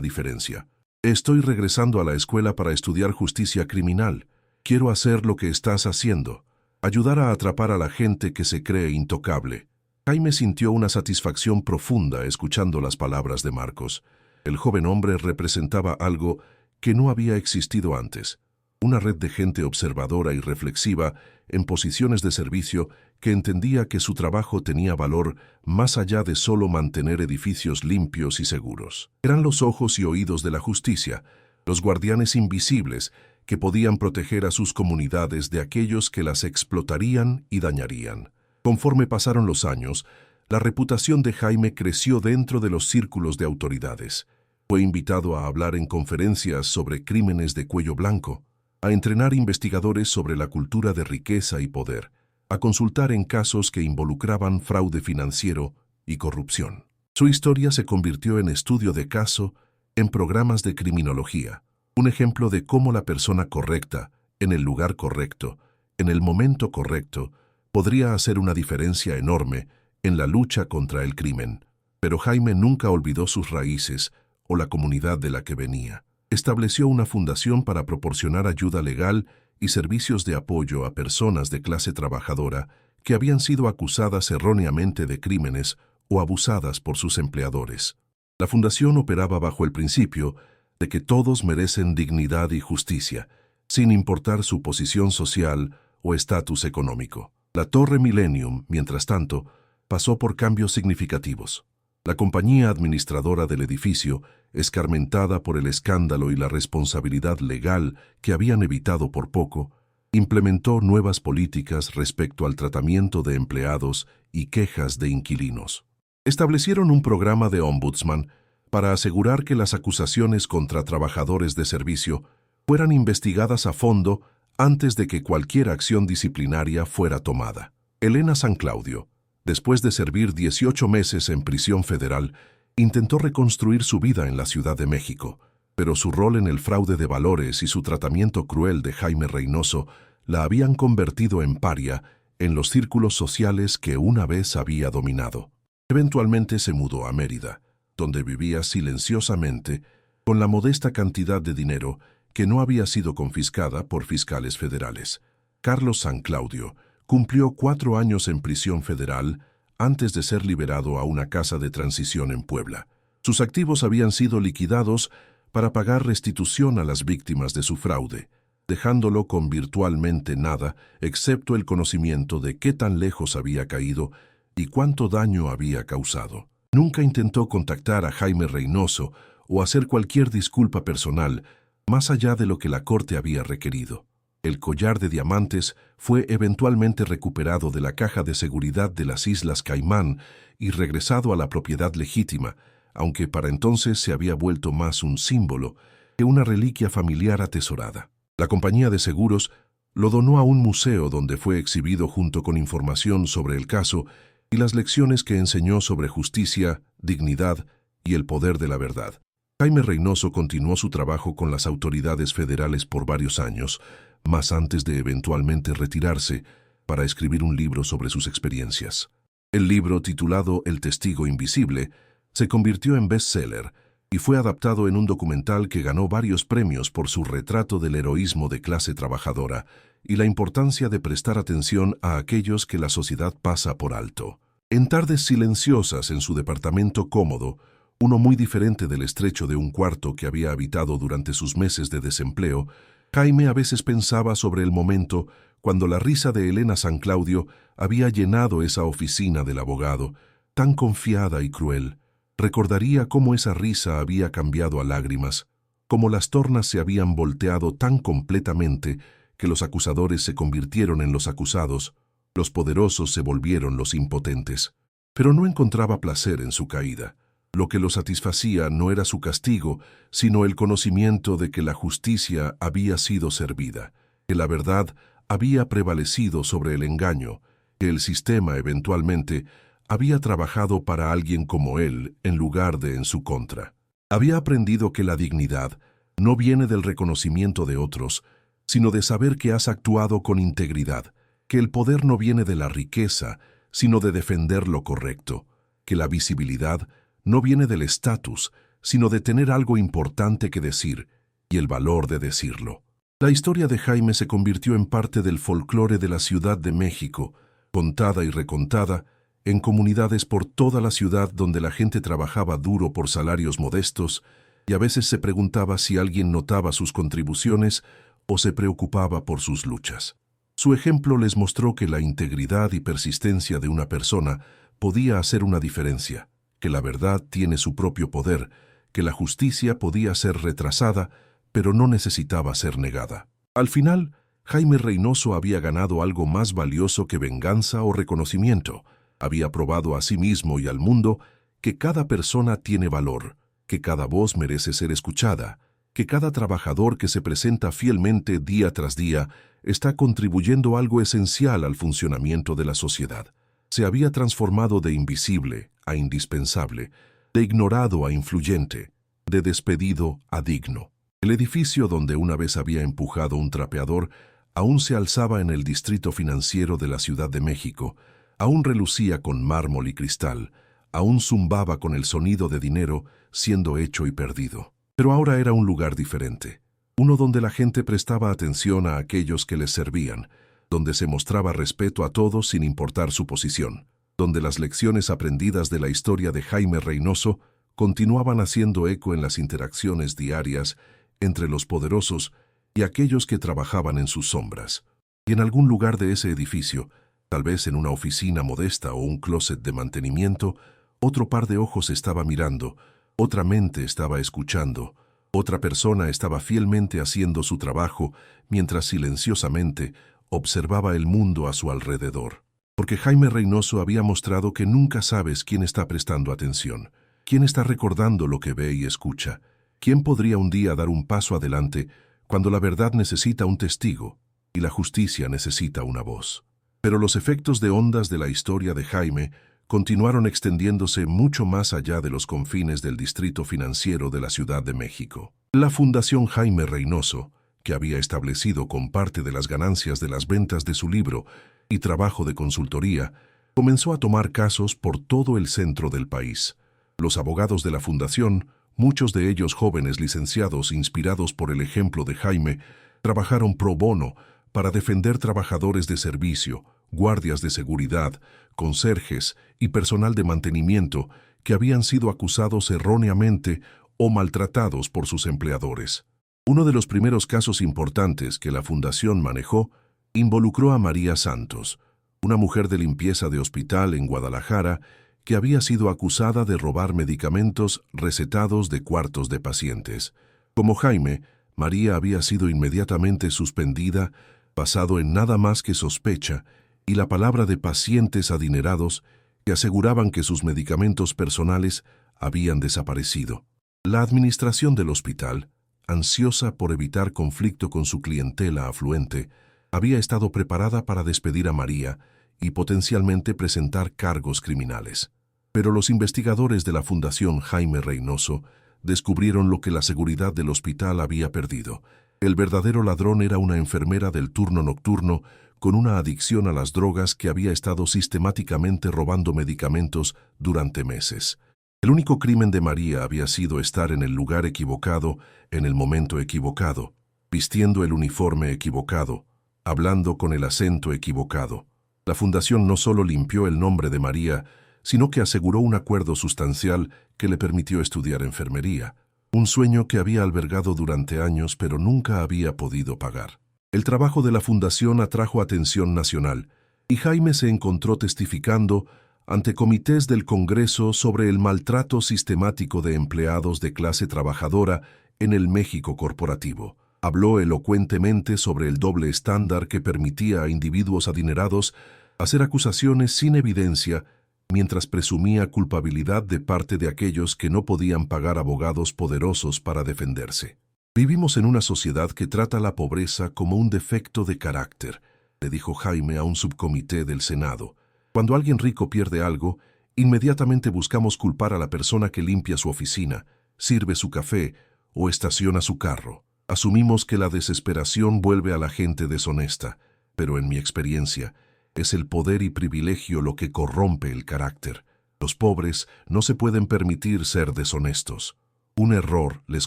diferencia. Estoy regresando a la escuela para estudiar justicia criminal. Quiero hacer lo que estás haciendo, ayudar a atrapar a la gente que se cree intocable». Jaime sintió una satisfacción profunda escuchando las palabras de Marcos. El joven hombre representaba algo que no había existido antes, una red de gente observadora y reflexiva en posiciones de servicio que entendía que su trabajo tenía valor más allá de solo mantener edificios limpios y seguros. Eran los ojos y oídos de la justicia, los guardianes invisibles que podían proteger a sus comunidades de aquellos que las explotarían y dañarían. Conforme pasaron los años, la reputación de Jaime creció dentro de los círculos de autoridades. Fue invitado a hablar en conferencias sobre crímenes de cuello blanco, a entrenar investigadores sobre la cultura de riqueza y poder, a consultar en casos que involucraban fraude financiero y corrupción. Su historia se convirtió en estudio de caso en programas de criminología, un ejemplo de cómo la persona correcta, en el lugar correcto, en el momento correcto, podría hacer una diferencia enorme en la lucha contra el crimen. Pero Jaime nunca olvidó sus raíces o la comunidad de la que venía. Estableció una fundación para proporcionar ayuda legal y servicios de apoyo a personas de clase trabajadora que habían sido acusadas erróneamente de crímenes o abusadas por sus empleadores. La fundación operaba bajo el principio de que todos merecen dignidad y justicia, sin importar su posición social o estatus económico. La Torre Millennium, mientras tanto, pasó por cambios significativos. La compañía administradora del edificio, escarmentada por el escándalo y la responsabilidad legal que habían evitado por poco, implementó nuevas políticas respecto al tratamiento de empleados y quejas de inquilinos. Establecieron un programa de ombudsman para asegurar que las acusaciones contra trabajadores de servicio fueran investigadas a fondo antes de que cualquier acción disciplinaria fuera tomada. Elena San Claudio, después de servir 18 meses en prisión federal, intentó reconstruir su vida en la Ciudad de México, pero su rol en el fraude de valores y su tratamiento cruel de Jaime Reynoso la habían convertido en paria en los círculos sociales que una vez había dominado. Eventualmente se mudó a Mérida, donde vivía silenciosamente con la modesta cantidad de dinero que no había sido confiscada por fiscales federales. Carlos San Claudio cumplió 4 años en prisión federal antes de ser liberado a una casa de transición en Puebla. Sus activos habían sido liquidados para pagar restitución a las víctimas de su fraude, dejándolo con virtualmente nada, excepto el conocimiento de qué tan lejos había caído y cuánto daño había causado. Nunca intentó contactar a Jaime Reynoso o hacer cualquier disculpa personal, más allá de lo que la corte había requerido. El collar de diamantes fue eventualmente recuperado de la caja de seguridad de las Islas Caimán y regresado a la propiedad legítima, aunque para entonces se había vuelto más un símbolo que una reliquia familiar atesorada. La compañía de seguros lo donó a un museo donde fue exhibido junto con información sobre el caso y las lecciones que enseñó sobre justicia, dignidad y el poder de la verdad. Jaime Reynoso continuó su trabajo con las autoridades federales por varios años, más antes de eventualmente retirarse para escribir un libro sobre sus experiencias. El libro, titulado El Testigo Invisible, se convirtió en bestseller y fue adaptado en un documental que ganó varios premios por su retrato del heroísmo de clase trabajadora y la importancia de prestar atención a aquellos que la sociedad pasa por alto. En tardes silenciosas en su departamento cómodo, uno muy diferente del estrecho de un cuarto que había habitado durante sus meses de desempleo, Jaime a veces pensaba sobre el momento cuando la risa de Elena San Claudio había llenado esa oficina del abogado, tan confiada y cruel. Recordaría cómo esa risa había cambiado a lágrimas, cómo las tornas se habían volteado tan completamente que los acusadores se convirtieron en los acusados, los poderosos se volvieron los impotentes. Pero no encontraba placer en su caída. Lo que lo satisfacía no era su castigo, sino el conocimiento de que la justicia había sido servida, que la verdad había prevalecido sobre el engaño, que el sistema eventualmente había trabajado para alguien como él en lugar de en su contra. Había aprendido que la dignidad no viene del reconocimiento de otros, sino de saber que has actuado con integridad, que el poder no viene de la riqueza, sino de defender lo correcto, que la visibilidad no viene del estatus, sino de tener algo importante que decir y el valor de decirlo. La historia de Jaime se convirtió en parte del folclore de la Ciudad de México, contada y recontada, en comunidades por toda la ciudad donde la gente trabajaba duro por salarios modestos y a veces se preguntaba si alguien notaba sus contribuciones o se preocupaba por sus luchas. Su ejemplo les mostró que la integridad y persistencia de una persona podía hacer una diferencia, que la verdad tiene su propio poder, que la justicia podía ser retrasada, pero no necesitaba ser negada. Al final, Jaime Reynoso había ganado algo más valioso que venganza o reconocimiento. Había probado a sí mismo y al mundo que cada persona tiene valor, que cada voz merece ser escuchada, que cada trabajador que se presenta fielmente día tras día está contribuyendo algo esencial al funcionamiento de la sociedad. Se había transformado de invisible a indispensable, de ignorado a influyente, de despedido a digno. El edificio donde una vez había empujado un trapeador aún se alzaba en el distrito financiero de la Ciudad de México, aún relucía con mármol y cristal, aún zumbaba con el sonido de dinero siendo hecho y perdido. Pero ahora era un lugar diferente, uno donde la gente prestaba atención a aquellos que les servían, donde se mostraba respeto a todos sin importar su posición, donde las lecciones aprendidas de la historia de Jaime Reynoso continuaban haciendo eco en las interacciones diarias entre los poderosos y aquellos que trabajaban en sus sombras. Y en algún lugar de ese edificio, tal vez en una oficina modesta o un closet de mantenimiento, otro par de ojos estaba mirando, otra mente estaba escuchando, otra persona estaba fielmente haciendo su trabajo mientras silenciosamente observaba el mundo a su alrededor. Porque Jaime Reynoso había mostrado que nunca sabes quién está prestando atención, quién está recordando lo que ve y escucha, quién podría un día dar un paso adelante cuando la verdad necesita un testigo y la justicia necesita una voz. Pero los efectos de ondas de la historia de Jaime continuaron extendiéndose mucho más allá de los confines del distrito financiero de la Ciudad de México. La Fundación Jaime Reynoso, que había establecido con parte de las ganancias de las ventas de su libro y trabajo de consultoría, comenzó a tomar casos por todo el centro del país. Los abogados de la Fundación, muchos de ellos jóvenes licenciados inspirados por el ejemplo de Jaime, trabajaron pro bono para defender trabajadores de servicio, guardias de seguridad, conserjes y personal de mantenimiento que habían sido acusados erróneamente o maltratados por sus empleadores. Uno de los primeros casos importantes que la Fundación manejó involucró a María Santos, una mujer de limpieza de hospital en Guadalajara que había sido acusada de robar medicamentos recetados de cuartos de pacientes. Como Jaime, María había sido inmediatamente suspendida, basado en nada más que sospecha y la palabra de pacientes adinerados que aseguraban que sus medicamentos personales habían desaparecido. La administración del hospital, ansiosa por evitar conflicto con su clientela afluente, había estado preparada para despedir a María y potencialmente presentar cargos criminales. Pero los investigadores de la Fundación Jaime Reynoso descubrieron lo que la seguridad del hospital había perdido. El verdadero ladrón era una enfermera del turno nocturno con una adicción a las drogas que había estado sistemáticamente robando medicamentos durante meses. El único crimen de María había sido estar en el lugar equivocado, en el momento equivocado, vistiendo el uniforme equivocado, hablando con el acento equivocado. La Fundación no solo limpió el nombre de María, sino que aseguró un acuerdo sustancial que le permitió estudiar enfermería, un sueño que había albergado durante años pero nunca había podido pagar. El trabajo de la Fundación atrajo atención nacional, y Jaime se encontró testificando ante comités del Congreso sobre el maltrato sistemático de empleados de clase trabajadora en el México corporativo. Habló elocuentemente sobre el doble estándar que permitía a individuos adinerados hacer acusaciones sin evidencia mientras presumía culpabilidad de parte de aquellos que no podían pagar abogados poderosos para defenderse. Vivimos en una sociedad que trata la pobreza como un defecto de carácter, le dijo Jaime a un subcomité del Senado. Cuando alguien rico pierde algo, Inmediatamente buscamos culpar a la persona que limpia su oficina, sirve su café o estaciona su carro. Asumimos que la desesperación vuelve a la gente deshonesta, pero en mi experiencia, es el poder y privilegio lo que corrompe el carácter. Los pobres no se pueden permitir ser deshonestos. Un error les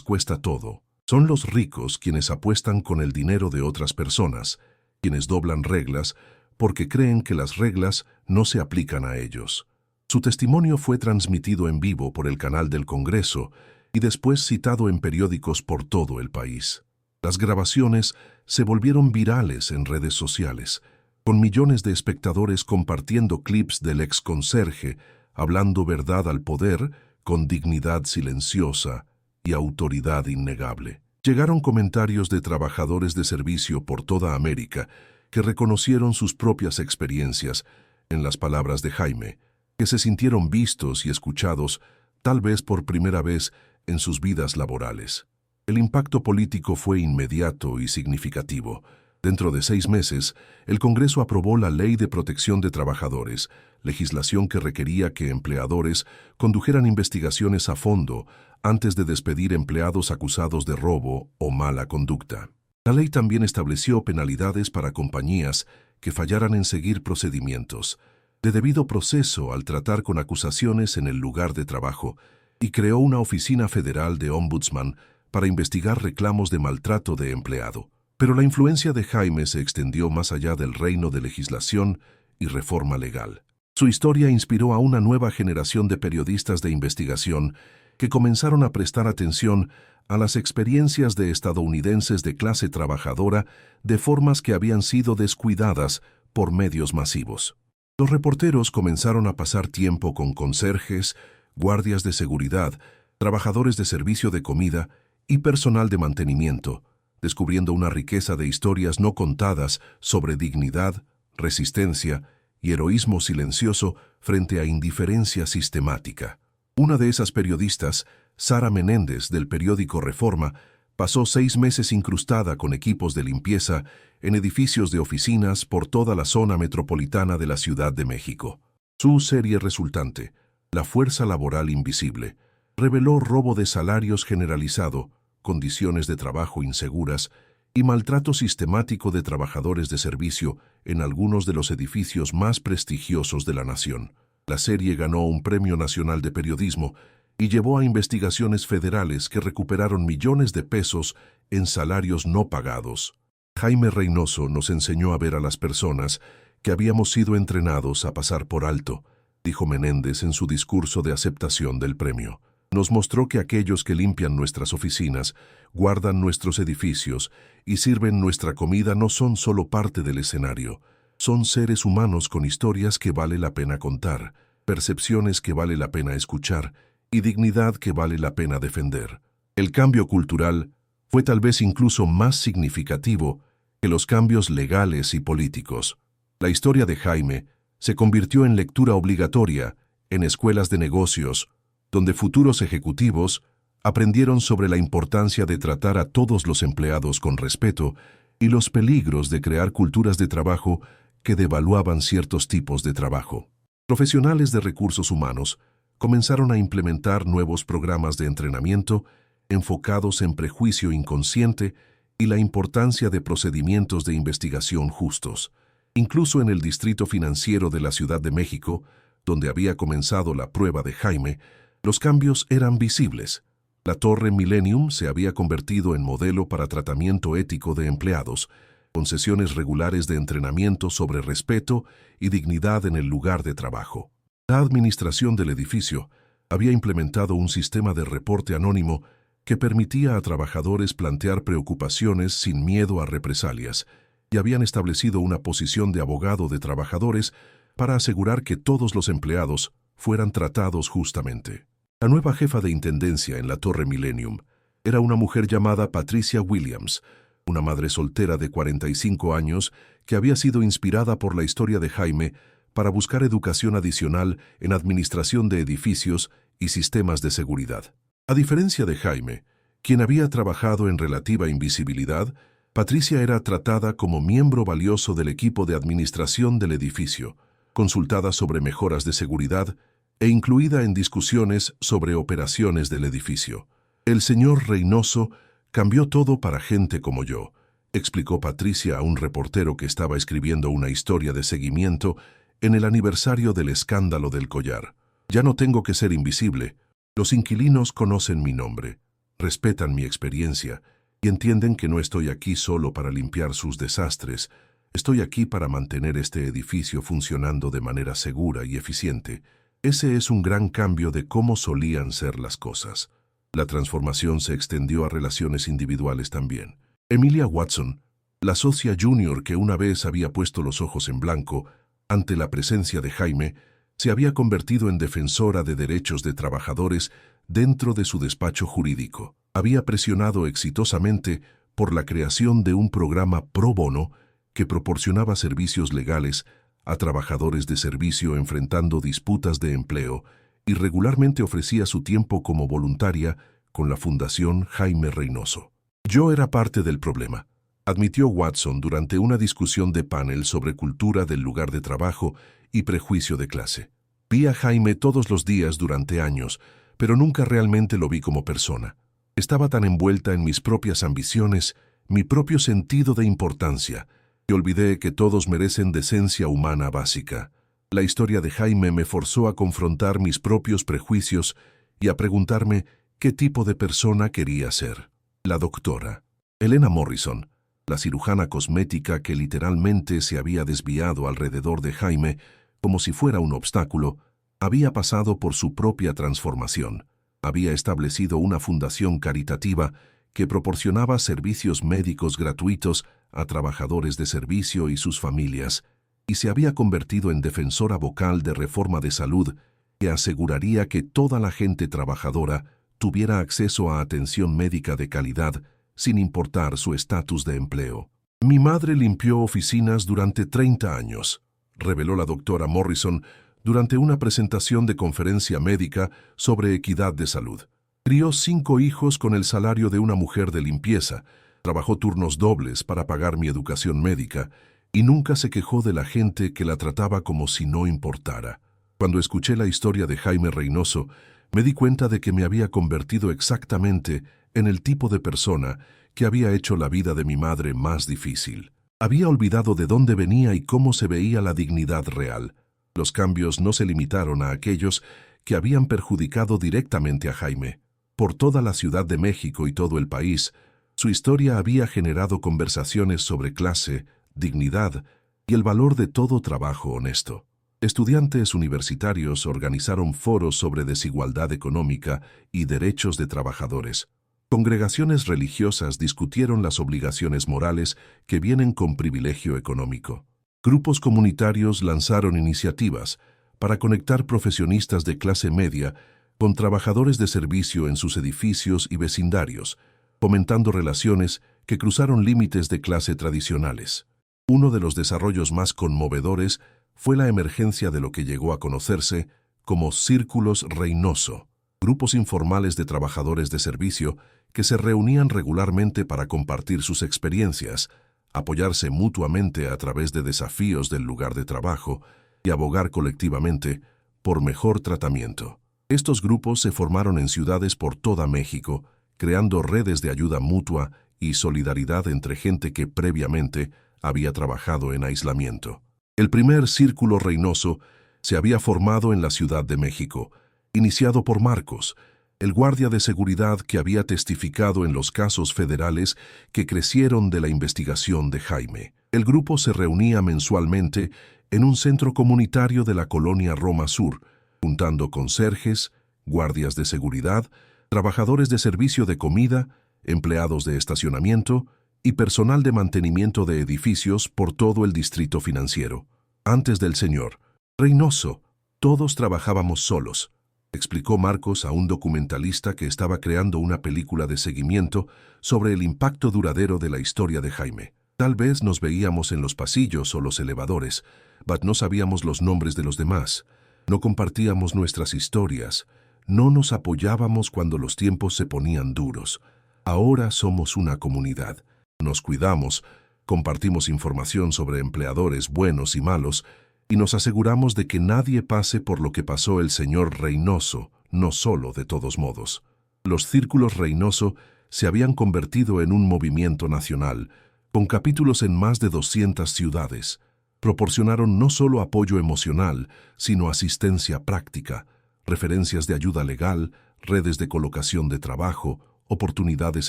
cuesta todo. Son los ricos quienes apuestan con el dinero de otras personas, quienes doblan reglas porque creen que las reglas no se aplican a ellos. Su testimonio fue transmitido en vivo por el canal del Congreso y después citado en periódicos por todo el país. Las grabaciones se volvieron virales en redes sociales, con millones de espectadores compartiendo clips del ex conserje hablando verdad al poder con dignidad silenciosa y autoridad innegable. Llegaron comentarios de trabajadores de servicio por toda América que reconocieron sus propias experiencias en las palabras de Jaime, que se sintieron vistos y escuchados, tal vez por primera vez en sus vidas laborales. El impacto político fue inmediato y significativo. Dentro de 6 meses, el Congreso aprobó la Ley de Protección de Trabajadores, legislación que requería que empleadores condujeran investigaciones a fondo antes de despedir empleados acusados de robo o mala conducta. La ley también estableció penalidades para compañías que fallaran en seguir procedimientos de debido proceso al tratar con acusaciones en el lugar de trabajo y creó una oficina federal de ombudsman para investigar reclamos de maltrato de empleado. Pero la influencia de Jaime se extendió más allá del reino de legislación y reforma legal. Su historia inspiró a una nueva generación de periodistas de investigación que comenzaron a prestar atención a las experiencias de estadounidenses de clase trabajadora de formas que habían sido descuidadas por medios masivos. Los reporteros comenzaron a pasar tiempo con conserjes, guardias de seguridad, trabajadores de servicio de comida y personal de mantenimiento, descubriendo una riqueza de historias no contadas sobre dignidad, resistencia y heroísmo silencioso frente a indiferencia sistemática. Una de esas periodistas, Sara Menéndez, del periódico Reforma, pasó 6 meses incrustada con equipos de limpieza en edificios de oficinas por toda la zona metropolitana de la Ciudad de México. Su serie resultante, La Fuerza Laboral Invisible, reveló robo de salarios generalizado, condiciones de trabajo inseguras y maltrato sistemático de trabajadores de servicio en algunos de los edificios más prestigiosos de la nación. La serie ganó un Premio Nacional de Periodismo y llevó a investigaciones federales que recuperaron millones de pesos en salarios no pagados. Jaime Reynoso nos enseñó a ver a las personas que habíamos sido entrenados a pasar por alto, dijo Menéndez en su discurso de aceptación del premio. Nos mostró que aquellos que limpian nuestras oficinas, guardan nuestros edificios y sirven nuestra comida no son solo parte del escenario. Son seres humanos con historias que vale la pena contar, percepciones que vale la pena escuchar y dignidad que vale la pena defender. El cambio cultural fue tal vez incluso más significativo que los cambios legales y políticos. La historia de Jaime se convirtió en lectura obligatoria en escuelas de negocios, donde futuros ejecutivos aprendieron sobre la importancia de tratar a todos los empleados con respeto y los peligros de crear culturas de trabajo que devaluaban ciertos tipos de trabajo. Profesionales de recursos humanos comenzaron a implementar nuevos programas de entrenamiento enfocados en prejuicio inconsciente y la importancia de procedimientos de investigación justos. Incluso en el Distrito Financiero de la Ciudad de México, donde había comenzado la prueba de Jaime, los cambios eran visibles. La Torre Millennium se había convertido en modelo para tratamiento ético de empleados, con sesiones regulares de entrenamiento sobre respeto y dignidad en el lugar de trabajo. La administración del edificio había implementado un sistema de reporte anónimo que permitía a trabajadores plantear preocupaciones sin miedo a represalias, y habían establecido una posición de abogado de trabajadores para asegurar que todos los empleados fueran tratados justamente. La nueva jefa de intendencia en la Torre Millennium era una mujer llamada Patricia Williams, una madre soltera de 45 años que había sido inspirada por la historia de Jaime para buscar educación adicional en administración de edificios y sistemas de seguridad. A diferencia de Jaime, quien había trabajado en relativa invisibilidad, Patricia era tratada como miembro valioso del equipo de administración del edificio, consultada sobre mejoras de seguridad e incluida en discusiones sobre operaciones del edificio. El señor Reynoso cambió todo para gente como yo, explicó Patricia a un reportero que estaba escribiendo una historia de seguimiento en el aniversario del escándalo del collar. Ya no tengo que ser invisible. Los inquilinos conocen mi nombre, respetan mi experiencia y entienden que no estoy aquí solo para limpiar sus desastres. Estoy aquí para mantener este edificio funcionando de manera segura y eficiente. Ese es un gran cambio de cómo solían ser las cosas. La transformación se extendió a relaciones individuales también. Emilia Watson, la socia junior que una vez había puesto los ojos en blanco ante la presencia de Jaime, se había convertido en defensora de derechos de trabajadores dentro de su despacho jurídico. Había presionado exitosamente por la creación de un programa pro bono que proporcionaba servicios legales a trabajadores de servicio enfrentando disputas de empleo y regularmente ofrecía su tiempo como voluntaria con la Fundación Jaime Reynoso. Yo era parte del problema, admitió Watson durante una discusión de panel sobre cultura del lugar de trabajo y prejuicio de clase. Vi a Jaime todos los días durante años, pero nunca realmente lo vi como persona. Estaba tan envuelta en mis propias ambiciones, mi propio sentido de importancia, que olvidé que todos merecen decencia humana básica. La historia de Jaime me forzó a confrontar mis propios prejuicios y a preguntarme qué tipo de persona quería ser. La doctora Elena Morrison, la cirujana cosmética que literalmente se había desviado alrededor de Jaime como si fuera un obstáculo, había pasado por su propia transformación. Había establecido una fundación caritativa que proporcionaba servicios médicos gratuitos a trabajadores de servicio y sus familias, y se había convertido en defensora vocal de reforma de salud que aseguraría que toda la gente trabajadora tuviera acceso a atención médica de calidad sin importar su estatus de empleo. Mi madre limpió oficinas durante 30 años, reveló la doctora Morrison durante una presentación de conferencia médica sobre equidad de salud. Crió 5 hijos con el salario de una mujer de limpieza, trabajó turnos dobles para pagar mi educación médica y nunca se quejó de la gente que la trataba como si no importara. Cuando escuché la historia de Jaime Reynoso, me di cuenta de que me había convertido exactamente en el tipo de persona que había hecho la vida de mi madre más difícil. Había olvidado de dónde venía y cómo se veía la dignidad real. Los cambios no se limitaron a aquellos que habían perjudicado directamente a Jaime. Por toda la Ciudad de México y todo el país, su historia había generado conversaciones sobre clase, dignidad y el valor de todo trabajo honesto. Estudiantes universitarios organizaron foros sobre desigualdad económica y derechos de trabajadores. Congregaciones religiosas discutieron las obligaciones morales que vienen con privilegio económico. Grupos comunitarios lanzaron iniciativas para conectar profesionistas de clase media con trabajadores de servicio en sus edificios y vecindarios, fomentando relaciones que cruzaron límites de clase tradicionales. Uno de los desarrollos más conmovedores fue la emergencia de lo que llegó a conocerse como Círculos Reynoso, grupos informales de trabajadores de servicio que se reunían regularmente para compartir sus experiencias, apoyarse mutuamente a través de desafíos del lugar de trabajo y abogar colectivamente por mejor tratamiento. Estos grupos se formaron en ciudades por toda México, creando redes de ayuda mutua y solidaridad entre gente que previamente había trabajado en aislamiento. El primer Círculo Reynoso se había formado en la Ciudad de México, iniciado por Marcos, el guardia de seguridad que había testificado en los casos federales que crecieron de la investigación de Jaime. El grupo se reunía mensualmente en un centro comunitario de la colonia Roma Sur, juntando conserjes, guardias de seguridad, trabajadores de servicio de comida, empleados de estacionamiento y personal de mantenimiento de edificios por todo el distrito financiero. Antes del señor Reynoso, todos trabajábamos solos, explicó Marcos a un documentalista que estaba creando una película de seguimiento sobre el impacto duradero de la historia de Jaime. Tal vez nos veíamos en los pasillos o los elevadores, pero no sabíamos los nombres de los demás. No compartíamos nuestras historias. No nos apoyábamos cuando los tiempos se ponían duros. Ahora somos una comunidad. Nos cuidamos, compartimos información sobre empleadores buenos y malos y nos aseguramos de que nadie pase por lo que pasó el señor Reynoso, no solo de todos modos. Los círculos Reynoso se habían convertido en un movimiento nacional, con capítulos en más de 200 ciudades. Proporcionaron no solo apoyo emocional, sino asistencia práctica, referencias de ayuda legal, redes de colocación de trabajo, oportunidades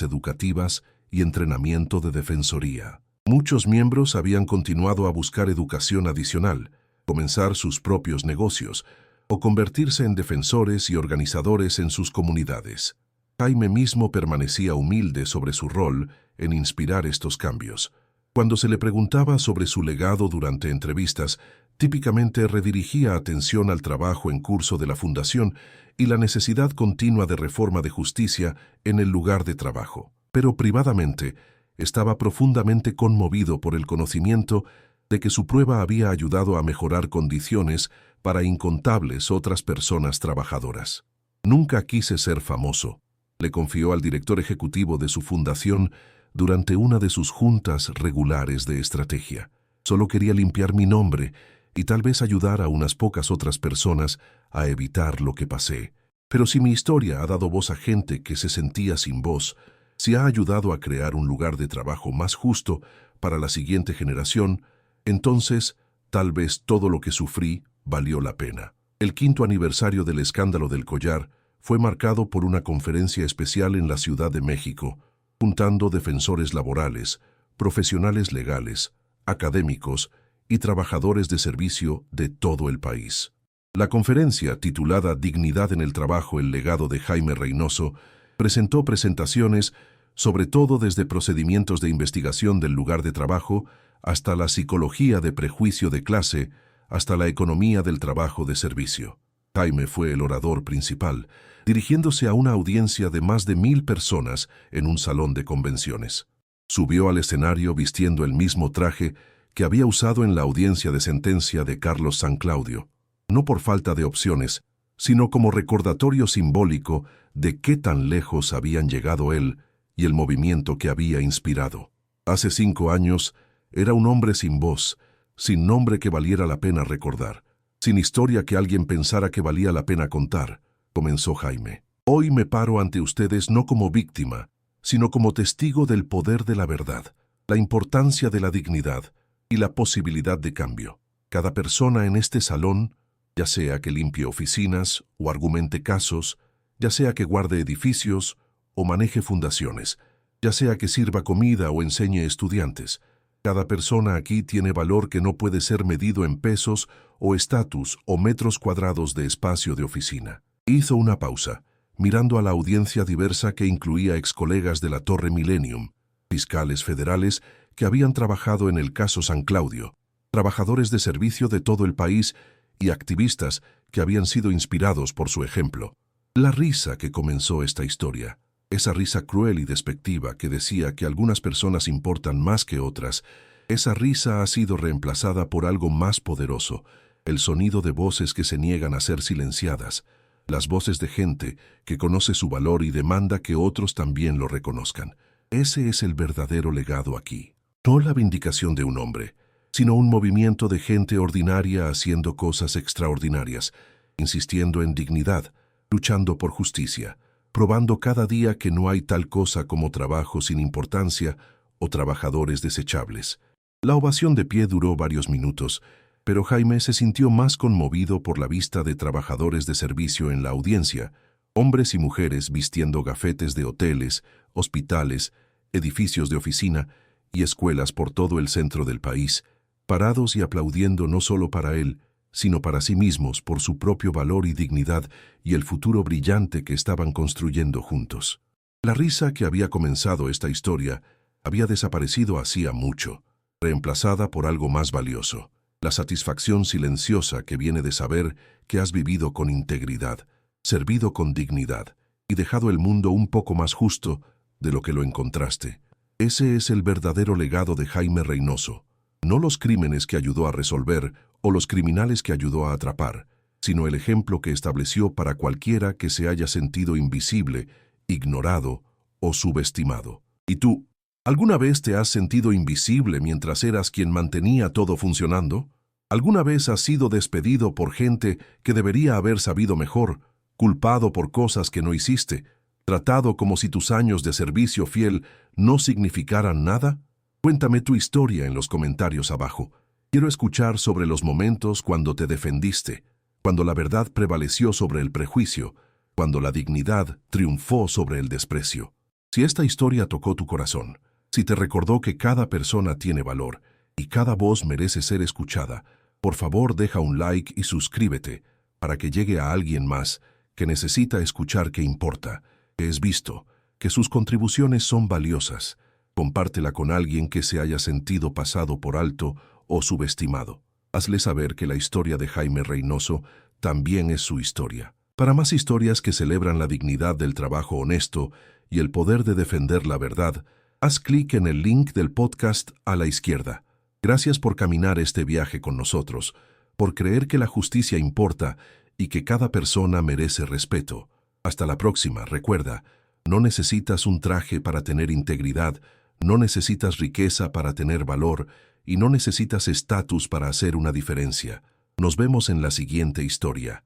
educativas y entrenamiento de defensoría. Muchos miembros habían continuado a buscar educación adicional, comenzar sus propios negocios o convertirse en defensores y organizadores en sus comunidades. Jaime mismo permanecía humilde sobre su rol en inspirar estos cambios. Cuando se le preguntaba sobre su legado durante entrevistas, típicamente redirigía atención al trabajo en curso de la Fundación y la necesidad continua de reforma de justicia en el lugar de trabajo. Pero privadamente, estaba profundamente conmovido por el conocimiento de que su prueba había ayudado a mejorar condiciones para incontables otras personas trabajadoras. Nunca quise ser famoso, le confió al director ejecutivo de su fundación durante una de sus juntas regulares de estrategia. Solo quería limpiar mi nombre y tal vez ayudar a unas pocas otras personas a evitar lo que pasé. Pero si mi historia ha dado voz a gente que se sentía sin voz, si ha ayudado a crear un lugar de trabajo más justo para la siguiente generación, entonces tal vez todo lo que sufrí valió la pena. El 5º aniversario del escándalo del collar fue marcado por una conferencia especial en la Ciudad de México, juntando defensores laborales, profesionales legales, académicos y trabajadores de servicio de todo el país. La conferencia, titulada Dignidad en el Trabajo, el legado de Jaime Reynoso, presentó presentaciones sobre todo desde procedimientos de investigación del lugar de trabajo hasta la psicología de prejuicio de clase, hasta la economía del trabajo de servicio. Jaime fue el orador principal, dirigiéndose a una audiencia de más de 1000 personas en un salón de convenciones. Subió al escenario vistiendo el mismo traje que había usado en la audiencia de sentencia de Carlos San Claudio, no por falta de opciones, sino como recordatorio simbólico de qué tan lejos habían llegado él y el movimiento que había inspirado. Hace 5 años era un hombre sin voz, sin nombre que valiera la pena recordar, sin historia que alguien pensara que valía la pena contar, comenzó Jaime. Hoy me paro ante ustedes no como víctima, sino como testigo del poder de la verdad, la importancia de la dignidad y la posibilidad de cambio. Cada persona en este salón, ya sea que limpie oficinas o argumente casos, ya sea que guarde edificios o maneje fundaciones, ya sea que sirva comida o enseñe estudiantes, cada persona aquí tiene valor que no puede ser medido en pesos o estatus o metros cuadrados de espacio de oficina. Hizo una pausa, mirando a la audiencia diversa que incluía excolegas de la Torre Millennium, fiscales federales que habían trabajado en el caso San Claudio, trabajadores de servicio de todo el país y activistas que habían sido inspirados por su ejemplo. La risa que comenzó esta historia, esa risa cruel y despectiva que decía que algunas personas importan más que otras, esa risa ha sido reemplazada por algo más poderoso, el sonido de voces que se niegan a ser silenciadas, las voces de gente que conoce su valor y demanda que otros también lo reconozcan. Ese es el verdadero legado aquí. No la vindicación de un hombre, sino un movimiento de gente ordinaria haciendo cosas extraordinarias, insistiendo en dignidad, luchando por justicia, probando cada día que no hay tal cosa como trabajo sin importancia o trabajadores desechables. La ovación de pie duró varios minutos, pero Jaime se sintió más conmovido por la vista de trabajadores de servicio en la audiencia, hombres y mujeres vistiendo gafetes de hoteles, hospitales, edificios de oficina y escuelas por todo el centro del país, parados y aplaudiendo no solo para él, sino para sí mismos por su propio valor y dignidad y el futuro brillante que estaban construyendo juntos. La risa que había comenzado esta historia había desaparecido hacía mucho, reemplazada por algo más valioso, la satisfacción silenciosa que viene de saber que has vivido con integridad, servido con dignidad y dejado el mundo un poco más justo de lo que lo encontraste. Ese es el verdadero legado de Jaime Reynoso, no los crímenes que ayudó a resolver o los criminales que ayudó a atrapar, sino el ejemplo que estableció para cualquiera que se haya sentido invisible, ignorado o subestimado. ¿Y tú, alguna vez te has sentido invisible mientras eras quien mantenía todo funcionando? ¿Alguna vez has sido despedido por gente que debería haber sabido mejor, culpado por cosas que no hiciste, tratado como si tus años de servicio fiel no significaran nada? Cuéntame tu historia en los comentarios abajo. Quiero escuchar sobre los momentos cuando te defendiste, cuando la verdad prevaleció sobre el prejuicio, cuando la dignidad triunfó sobre el desprecio. Si esta historia tocó tu corazón, si te recordó que cada persona tiene valor y cada voz merece ser escuchada, por favor deja un like y suscríbete para que llegue a alguien más que necesita escuchar que importa, que es visto, que sus contribuciones son valiosas. Compártela con alguien que se haya sentido pasado por alto o subestimado. Hazle saber que la historia de Jaime Reynoso también es su historia. Para más historias que celebran la dignidad del trabajo honesto y el poder de defender la verdad, haz clic en el link del podcast a la izquierda. Gracias por caminar este viaje con nosotros, por creer que la justicia importa y que cada persona merece respeto. Hasta la próxima, recuerda, no necesitas un traje para tener integridad, no necesitas riqueza para tener valor y no necesitas estatus para hacer una diferencia. Nos vemos en la siguiente historia.